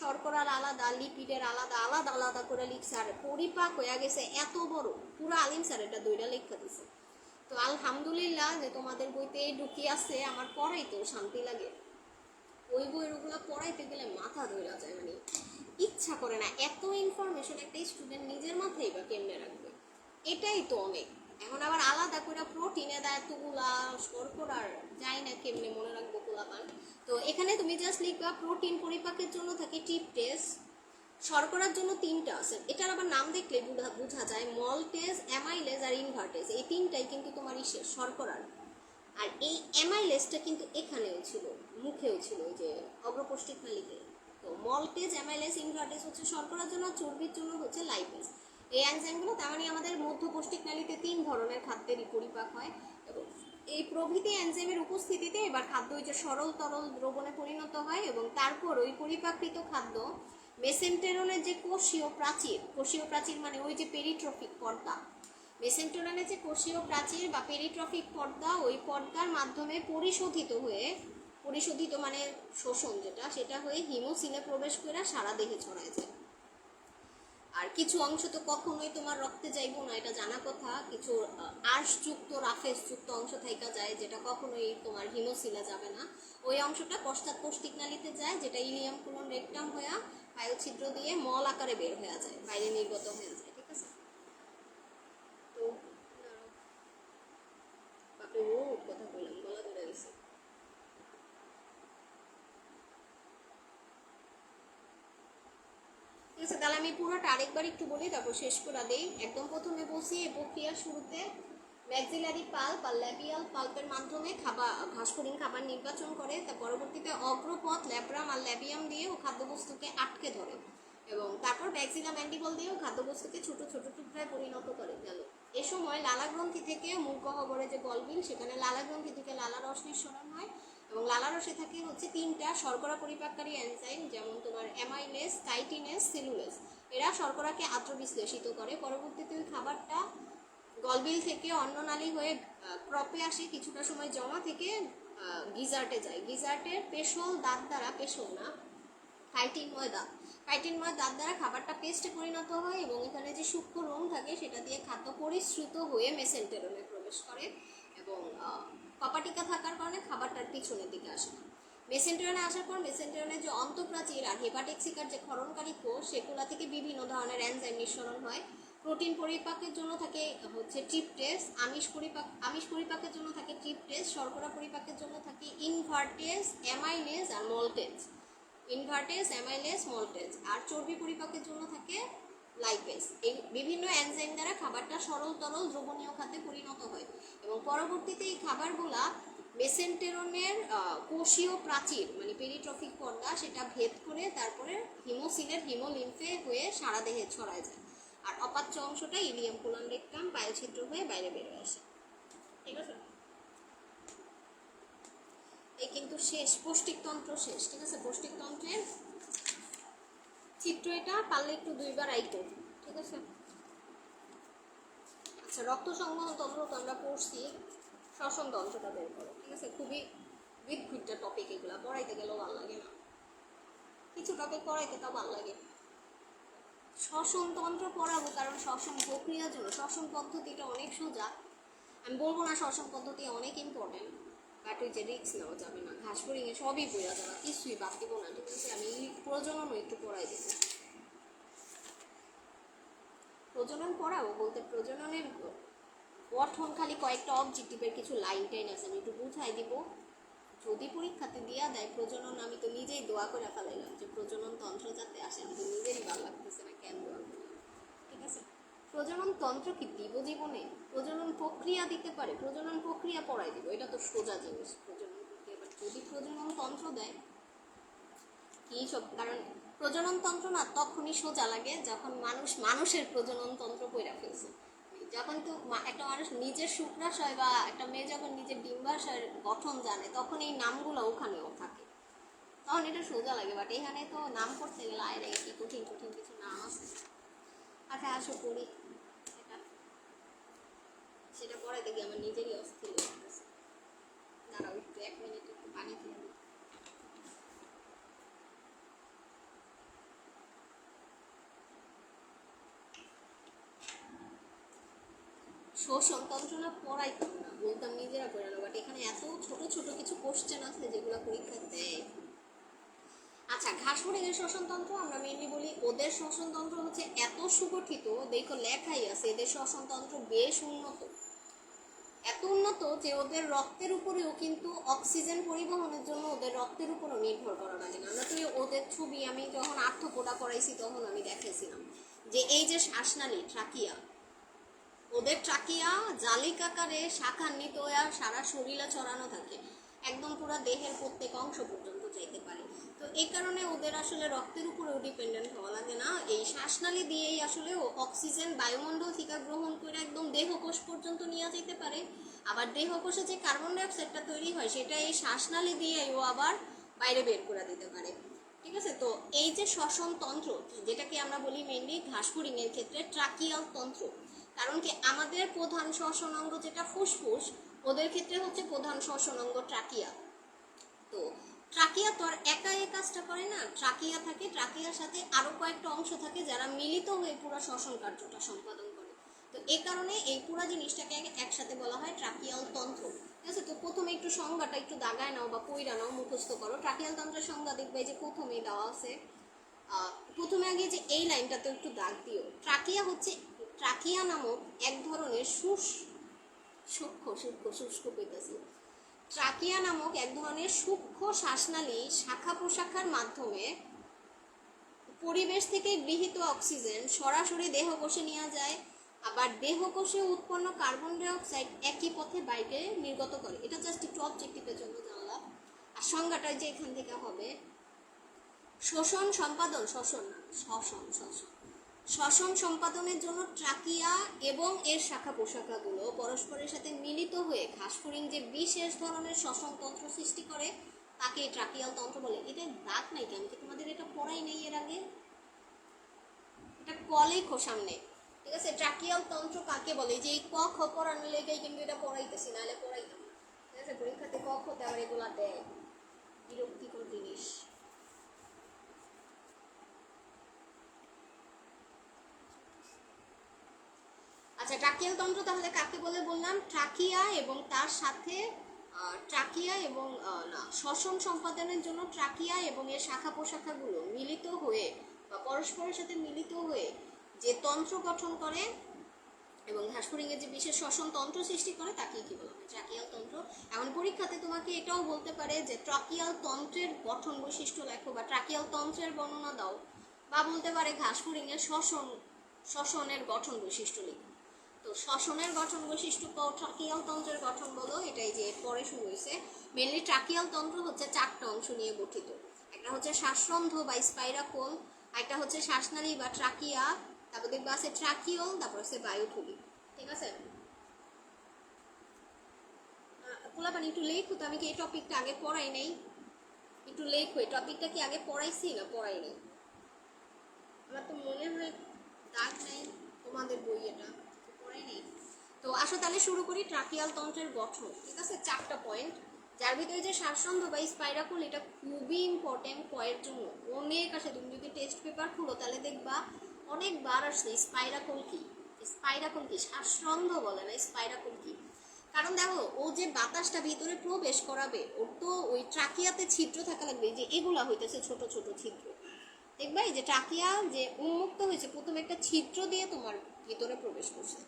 শর্করার আলাদা, লিপিডের আলাদা, আলাদা আলাদা করে লিখছে। আর পরিপাক হয়ে গেছে এত বড়, পুরো আলিম স্যার এটা দুইটা লেখা দিছে। তো আলহামদুলিল্লাহ যে তোমাদের বইতে ঢুকিয়ে আছে, আমার পড়াইতেও শান্তি লাগে। ওই বইগুলো পড়াইতে গেলে মাথা ধরে যায়, মানে ইচ্ছা করে না। এত ইনফরমেশন একটা স্টুডেন্ট নিজের মাথায় বা কেমনে রাখবে, এটাই তো অনেক। এখন আবার আলাদা করে প্রোটিনে দেয় এতগুলা, শর্করার যাই না কেমনে মনে রাখবো পোলাপান। তো এখানে তুমি জাস্ট লিখবা প্রোটিন পরিপাকের জন্য থাকে ট্রিপটেস, শর্করার জন্য তিনটা আছে, এটার আবার নাম দেখলে বোঝা যায়, মলটেজ, অ্যামাইলেজ আর ইনভার্টেজ, এই তিনটাই কিন্তু তোমার ইসের শর্করার। আর এই অ্যামাইলেজটা কিন্তু এখানেও ছিল, মুখেও ছিল, ওই যে অগ্রপৌষ্টিক নালীতে। তো মলটেজ, অ্যামাইলেজ, ইনভার্টেজ হচ্ছে শর্করার জন্য, চর্বির জন্য হচ্ছে লাইপেজ। এই এনজাইমগুলো তার মানে আমাদের মধ্যপৌষ্টিক নালীতে 3 ধরনের খাদ্যেরই পরিপাক হয়, এবং এই প্রভৃতি এনজাইমের উপস্থিতিতে এবার খাদ্য ওই যে সরল তরল দ্রবণে পরিণত হয়, এবং তারপর ওই পরিপাকৃত খাদ্য মেসেন্টেরনের যে কোষীয় প্রাচীর মানে ওই যে পেরিট্রফিক পর্দা, মেসেন্টেরনের যে কোষীয় প্রাচীর বা পেরিট্রফিক পর্দা, ওই পর্দার মাধ্যমে পরিশোধিত মানে শোষণ যেটা, সেটা হয়ে হিমোসিলে প্রবেশ করে সারা দেহে ছড়ায় যায়। আর কিছু অংশ তো কখনোই তোমার রক্তে যাইবো না, এটা জানা কথা। কিছু আঁশযুক্ত রাফেজযুক্ত অংশ থাইকা যায়, যেটা কখনোই তোমার হিমোসিলে যাবে না। ওই অংশটা পশ্চাৎপৌষ্টিক নালীতে যায়, যেটা ইলিয়াম কোলন রেকটাম হয়ে বায়ুছিদ্র দিয়ে মল আকারে বের হয়ে যায়, বাইরে নির্গত হয়ে যায়, ঠিক আছে। তো বাপরে ও কথা বললাম, গলা ধরে গেছে। ঠিক আছে, তাহলে আমি পুরোটা আরেকবার একটু বলি, তারপর শেষ করে দেই। একদম প্রথমে বলছি এই প্রক্রিয়ার শুরুতে ম্যাক্সিলারি পাল্প আর ল্যাবিয়াল পাল্পের মাধ্যমে ঘাসফড়িং খাবার নির্বাচন করে, তার পরবর্তীতে অগ্রপথ ল্যাব্রাম আর ল্যাবিয়াম দিয়ে ও খাদ্যবস্তুকে আটকে ধরে, এবং তারপর ম্যাক্সিলা ম্যান্ডিবল দিয়েও খাদ্যবস্তুকে ছোট ছোট টুকরায় পরিণত করে গেল। এ সময় লালা গ্রন্থি থেকে মুখ গহ্বরে যে গলবিল, সেখানে লালা গ্রন্থি থেকে লালা রস নিঃসরণ হয়, এবং লালা রসে থাকে হচ্ছে 3টা শর্করা পরিপাককারী এনজাইম, যেমন তোমার অ্যামাইলেজ, কাইটিনেজ, সেলুলেজ। এরা শর্করাকে আদ্র বিশ্লেষিত করে। পরবর্তীতে ওই খাবারটা গলবিল থেকে অন্ননালী হয়ে ক্রপে আসে, কিছুটা সময় জমা থেকে গিজার্টে যায়। গিজার্টের পেশল দাঁত দ্বারা, পেশল না, কাইটিনময় দাঁত দ্বারা খাবারটা পেস্টে পরিণত হয়, এবং এখানে যে সূক্ষ্ম রোম থাকে সেটা দিয়ে খাদ্য পরিশ্রুত হয়ে মেসেন্টেরনে প্রবেশ করে, এবং কপাটিকা থাকার কারণে খাবারটার পিছনের দিকে আসে। মেসেন্টেরনে আসার পর মেসেন্টেরনের যে অন্তঃপ্রাচীর আর হেপাটিক সিকার যে ক্ষরণকারী কোষ, সেগুলো থেকে বিভিন্ন ধরনের এনজাইম নিঃসরণ হয়। প্রোটিন পরিপাকের জন্য থাকে হচ্ছে ট্রিপটেস, আমিষ পরিপাকের জন্য থাকে ট্রিপটেস, শর্করা পরিপাকের জন্য থাকে ইনভার্টেজ, অ্যামাইলেজ আর মলটেজ। Invertase, amylase, maltase. আর চর্বি পরিপাকের জন্য থাকে লাইপেজ। এই বিভিন্ন এনজাইম দ্বারা খাবারটা সরল তরল দ্রবণীয় খাদ্যে পরিণত হয়, এবং পরবর্তীতে এই খাবারগুলা মেসেন্টেরনের কোষীয় প্রাচীর মানে পেরিট্রফিক পর্দা, সেটা ভেদ করে তারপরে হিমোসিলের হিমোলিম্ফে হয়ে সারা দেহে ছড়ায় যায়। আর অপাচ্য অংশটা ইলিয়াম কোলন রেকটাম বায়ুছিদ্র হয়ে বাইরে বেরিয়ে আসে, ঠিক আছে। এই কিন্তু শেষ, পৌষ্টিকতন্ত্র শেষ, ঠিক আছে। পৌষ্টিকতন্ত্রের চিত্র এটা, পারলে একটু 2বার আইকো, ঠিক আছে। আচ্ছা, রক্ত সংবহন তন্ত্র তো আমরা পড়ছি, শ্বসন তন্ত্রটা বের করো। ঠিক আছে, খুবই বিদঘুটটা টপিক, এগুলো পড়াইতে গেলেও ভালো লাগে না, কিছু টপিক পড়াইতে তাও ভালো লাগে। শ্বসন তন্ত্র পড়াবো কারণ শ্বসন প্রক্রিয়ার জন্য শ্বসন পদ্ধতিটা অনেক সোজা। আমি বলবো না শ্বসন পদ্ধতি অনেক ইম্পর্টেন্ট, বাট ওই যে রিস্ক নেওয়া যাবে না, ঘাস ফড়িংয়ে সবই বোঝা যাবে, কিছুই বাদ দিব না। ঠিক আছে, আমি প্রজননও একটু পড়াই দেবো। প্রজনন পড়াবো বলতে প্রজননের গঠন খালি কয়েকটা অবজেক্টিভের কিছু লাইন টাইন আছে, আমি একটু বুঝাই দিব। যদি পরীক্ষাতে দেওয়া দেয় প্রজনন, আমি তো নিজেই দোয়া করে ফেলাইলাম যে প্রজনন তন্ত্র যাতে আসে, আমি তো নিজেরই ভালো লাগতেছে না কেন দোয়া করলাম। ঠিক আছে, প্রজনন তন্ত্র কি দিব জীবনে? প্রজনন প্রক্রিয়া দিতে পারে, প্রজনন প্রক্রিয়া পড়াই দিব, এটা তো সোজা জিনিস প্রজনন প্রক্রিয়া। বাট যদি প্রজনন তন্ত্র দেয় কি সব, কারণ প্রজনন তন্ত্র না তখনই সোজা লাগে যখন মানুষের প্রজনন তন্ত্র পড়া ফেলছে। যখন তো একটা মানুষ নিজের শুক্রাশয় বা একটা মেয়ে যখন নিজের ডিম্বাশয়ের গঠন জানে, তখন এই নামগুলো ওখানেও থাকে, তখন এটা সোজা লাগে। বাট এখানে তো নাম করতে গেলে আয় কি কঠিন কঠিন কিছু নাম আছে। আচ্ছা আসো করি এটা, সেটা পরে দেখি আমার নিজেরই অস্থির লাগতেছে। দাঁড়াও একটু 1 মিনিট একটু পানি খেয়ে নিই। শ্বসন তন্ত্রটা পড়াইতাম না, বলতাম নিজেরা পড়ে না, বাট এখানে এত ছোট ছোট কিছু কোশ্চেন আছে যেগুলো পরীক্ষাতে দেয়। আচ্ছা, ঘাস ফড়িংয়ের শ্বসনতন্ত্র আমরা মেনলি বলি, ওদের শ্বসনতন্ত্র হচ্ছে এত সুগঠিত, দেখো লেখাই আছে এদের শ্বসনতন্ত্র বেশ উন্নত, এত উন্নত যে ওদের রক্তের উপরেও কিন্তু অক্সিজেন পরিবহনের জন্য ওদের রক্তের উপরও নির্ভর করা লাগে না। আমরা তো ওদের ছবি আমি যখন আর্থপোডা করাইছি তখন আমি দেখেছিলাম যে এই যে শ্বাসনালী ট্রাকিয়া, ওদের ট্রাকিয়া জালিকাকারে শাখান্বিত হয়ে সারা শরীরে ছড়ানো থাকে, একদম পুরো দেহের প্রত্যেক অংশ পর্যন্ত যাইতে পারে। তো এই কারণে ওদের আসলে রক্তের উপরেও ডিপেন্ডেন্ট হওয়া লাগে না, এই শ্বাসনালী দিয়েই আসলে অক্সিজেন বায়ুমণ্ডল থেকে গ্রহণ করে একদম দেহকোষ পর্যন্ত নিয়ে যেতে পারে। আবার দেহকোষে যে কার্বন ডাইঅক্সাইডটা তৈরি হয় সেটা এই শ্বাসনালী দিয়েই ও আবার বাইরে বের করে দিতে পারে। ঠিক আছে, তো এই যে শ্বসন তন্ত্র, যেটাকে আমরা বলি মেনলি ঘাস ফড়িংয়ের ক্ষেত্রে ট্রাকিয়াল তন্ত্র, কারণ কি আমাদের প্রধান শ্বসন অঙ্গ যেটা ফুসফুস, ওদের ক্ষেত্রে হচ্ছে প্রধান শ্বসন অঙ্গ ট্রাকিয়া। তো ট্রাকিয়া তো আর একা এই কাজটা করে না, ট্রাকিয়া থাকে, ট্রাকিয়ার সাথে আরো কয়েকটা অংশ থাকে যারা মিলিত হয়ে পুরো শ্বসন কার্যটা সম্পাদন করে। তো এই কারণে এই পুরো জিনিসটাকে একসাথে বলা হয় ট্রাকিয়াল তন্ত্র। ঠিক আছে, তো প্রথমে একটু সংজ্ঞাটা একটু দাগায় নাও বা পইরা নাও, মুখস্থ করো। ট্রাকিয়াল তন্ত্রের সংজ্ঞা দেখবে যে প্রথমেই দেওয়া আছে, প্রথমে আগে যে এই লাইনটাতে একটু দাগ দিও। ট্রাকিয়া হচ্ছে, ট্রাকিয়া নামক এক ধরনের শুষ্ক পেতেছি, ট্রাকিয়া নামক এক ধরনের সূক্ষ্ম শ্বাসনালী শাখা প্রশাখার মাধ্যমে পরিবেশ থেকে গৃহীত অক্সিজেন সরাসরি দেহকোষে নেওয়া যায়, আবার দেহকোষে উৎপন্ন কার্বন ডাইঅক্সাইড একই পথে বাইরে নির্গত করে। এটা জাস্ট একটু অবজেক্টিভের জন্য জানলাম। আর সংজ্ঞাটা যে এখান থেকে হবে, শ্বসন সম্পাদন, শ্বসন সম্পাদনের জন্য ট্রাকিয়া এবং এর শাখা প্রশাখাগুলো পরস্পরের সাথে মিলিত হয়ে ঘাস ফড়িং যে বিশেষ ধরনের শ্বসন তন্ত্র সৃষ্টি করে তাকে ট্রাকিয়াল তন্ত্র বলে। এটা দাগ নাই কেন, কি তোমাদের এটা পড়াই নেই এর আগে? এটা কলেই খো সামনে। ঠিক আছে, ট্রাকিয়াল তন্ত্র কাকে বলে, যে এই ক খ পড়ানোর লেগেই কিন্তু এটা পড়াইতেছি, নাহলে পড়াইতাম না। ঠিক আছে, পরীক্ষাতে ক খতে আবার এগুলা দেয়, বিরক্তিকর জিনিস। আচ্ছা, ট্রাকিয়াল তন্ত্র তাহলে কাকে বলে বললাম? ট্রাকিয়া এবং তার সাথে ট্রাকিয়া এবং না, শ্বসন সম্পাদনের জন্য ট্রাকিয়া এবং এর শাখা প্রশাখাগুলো মিলিত হয়ে বা পরস্পরের সাথে মিলিত হয়ে যে তন্ত্র গঠন করে এবং ঘাস ফড়িংয়ের যে বিশেষ শ্বসন তন্ত্র সৃষ্টি করে তাকেই কি বলা হয়? ট্রাকিয়াল তন্ত্র। এমন পরীক্ষাতে তোমাকে এটাও বলতে পারে যে ট্রাকিয়াল তন্ত্রের গঠন বৈশিষ্ট্য লেখো বা ট্রাকিয়াল তন্ত্রের বর্ণনা দাও, বা বলতে পারে ঘাস ফড়িংয়ের শ্বসনের গঠন বৈশিষ্ট্য লিখো। তো শ্বসনের গঠন বৈশিষ্ট্য ট্রাকিয়াল তন্ত্রের গঠন বলো, এটাই যে পরে শুরু হয়েছে। মেনলি ট্রাকিয়াল তন্ত্র হচ্ছে 4টা অংশ নিয়ে গঠিত। একটা হচ্ছে শ্বাসরন্ধ্র বা স্পাইরাকোল, একটা হচ্ছে শ্বাসনালী বা ট্রাকিয়া, তারপর দেখবা আছে ট্রাকিওল, তারপর আছে বায়ুথলি। ঠিক আছে, পোলাপানি একটু লেখো তো, আমি কি এই টপিকটা আগে পড়াই নাই? একটু লেখো, এই টপিকটা কি আগে পড়াইছি না পড়াই নাই? আমার তো মনে হয় দাগ নাই তোমাদের বই, এটা পড়াই নেই। তো আসো তাহলে শুরু করি ট্রাকিয়াল তন্ত্রের গঠন, ঠিক আছে? 4টা পয়েন্ট, যার ভিতরে যে শ্বাসরন্ধ্র বা স্পাইরাকুল এটা খুবই ইম্পর্টেন্ট কয়ের জন্য। অনেক আসে, তুমি যদি টেস্ট পেপার খুলো তাহলে দেখবা অনেকবার আসছে স্পাইরাকুল কি, স্পাইরাকুল কি, শ্বাসরন্ধ্র বলে না, স্পাইরাকুল কি। কারণ দেখো ও যে বাতাসটা ভিতরে প্রবেশ করাবে ওর তো ওই ট্রাকিয়াতে ছিদ্র থাকা লাগবে, যে এগুলা হইতেছে ছোট ছোট ছিদ্র। দেখবা এই যে ট্রাকিয়া যে উন্মুক্ত হয়েছে প্রথমে একটা ছিদ্র দিয়ে তোমার ভিতরে প্রবেশ করছে।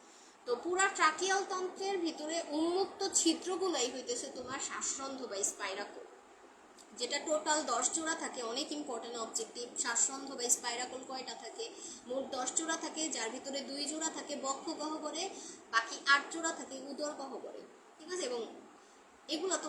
তো পুরা ট্রাকিয়াল তন্ত্রের ভিতরে উন্মুক্ত ছিদ্রগুলাই হইতেছে তোমার শ্বাসরন্ধ্র বা স্পাইরাকুল, যেটা টোটাল 10 জোড়া থাকে। অনেক ইম্পর্টেন্ট অবজেক্টিভ। শ্বাসরন্ধ্র বা স্পাইরাকুল কয়টা থাকে? মোট 10 জোড়া থাকে, যার ভিতরে 2 জোড়া থাকে বক্ষ গহ্বরে, বাকি 8 জোড়া থাকে উদর গহ্বরে, ঠিক আছে? এবং এগুলো তো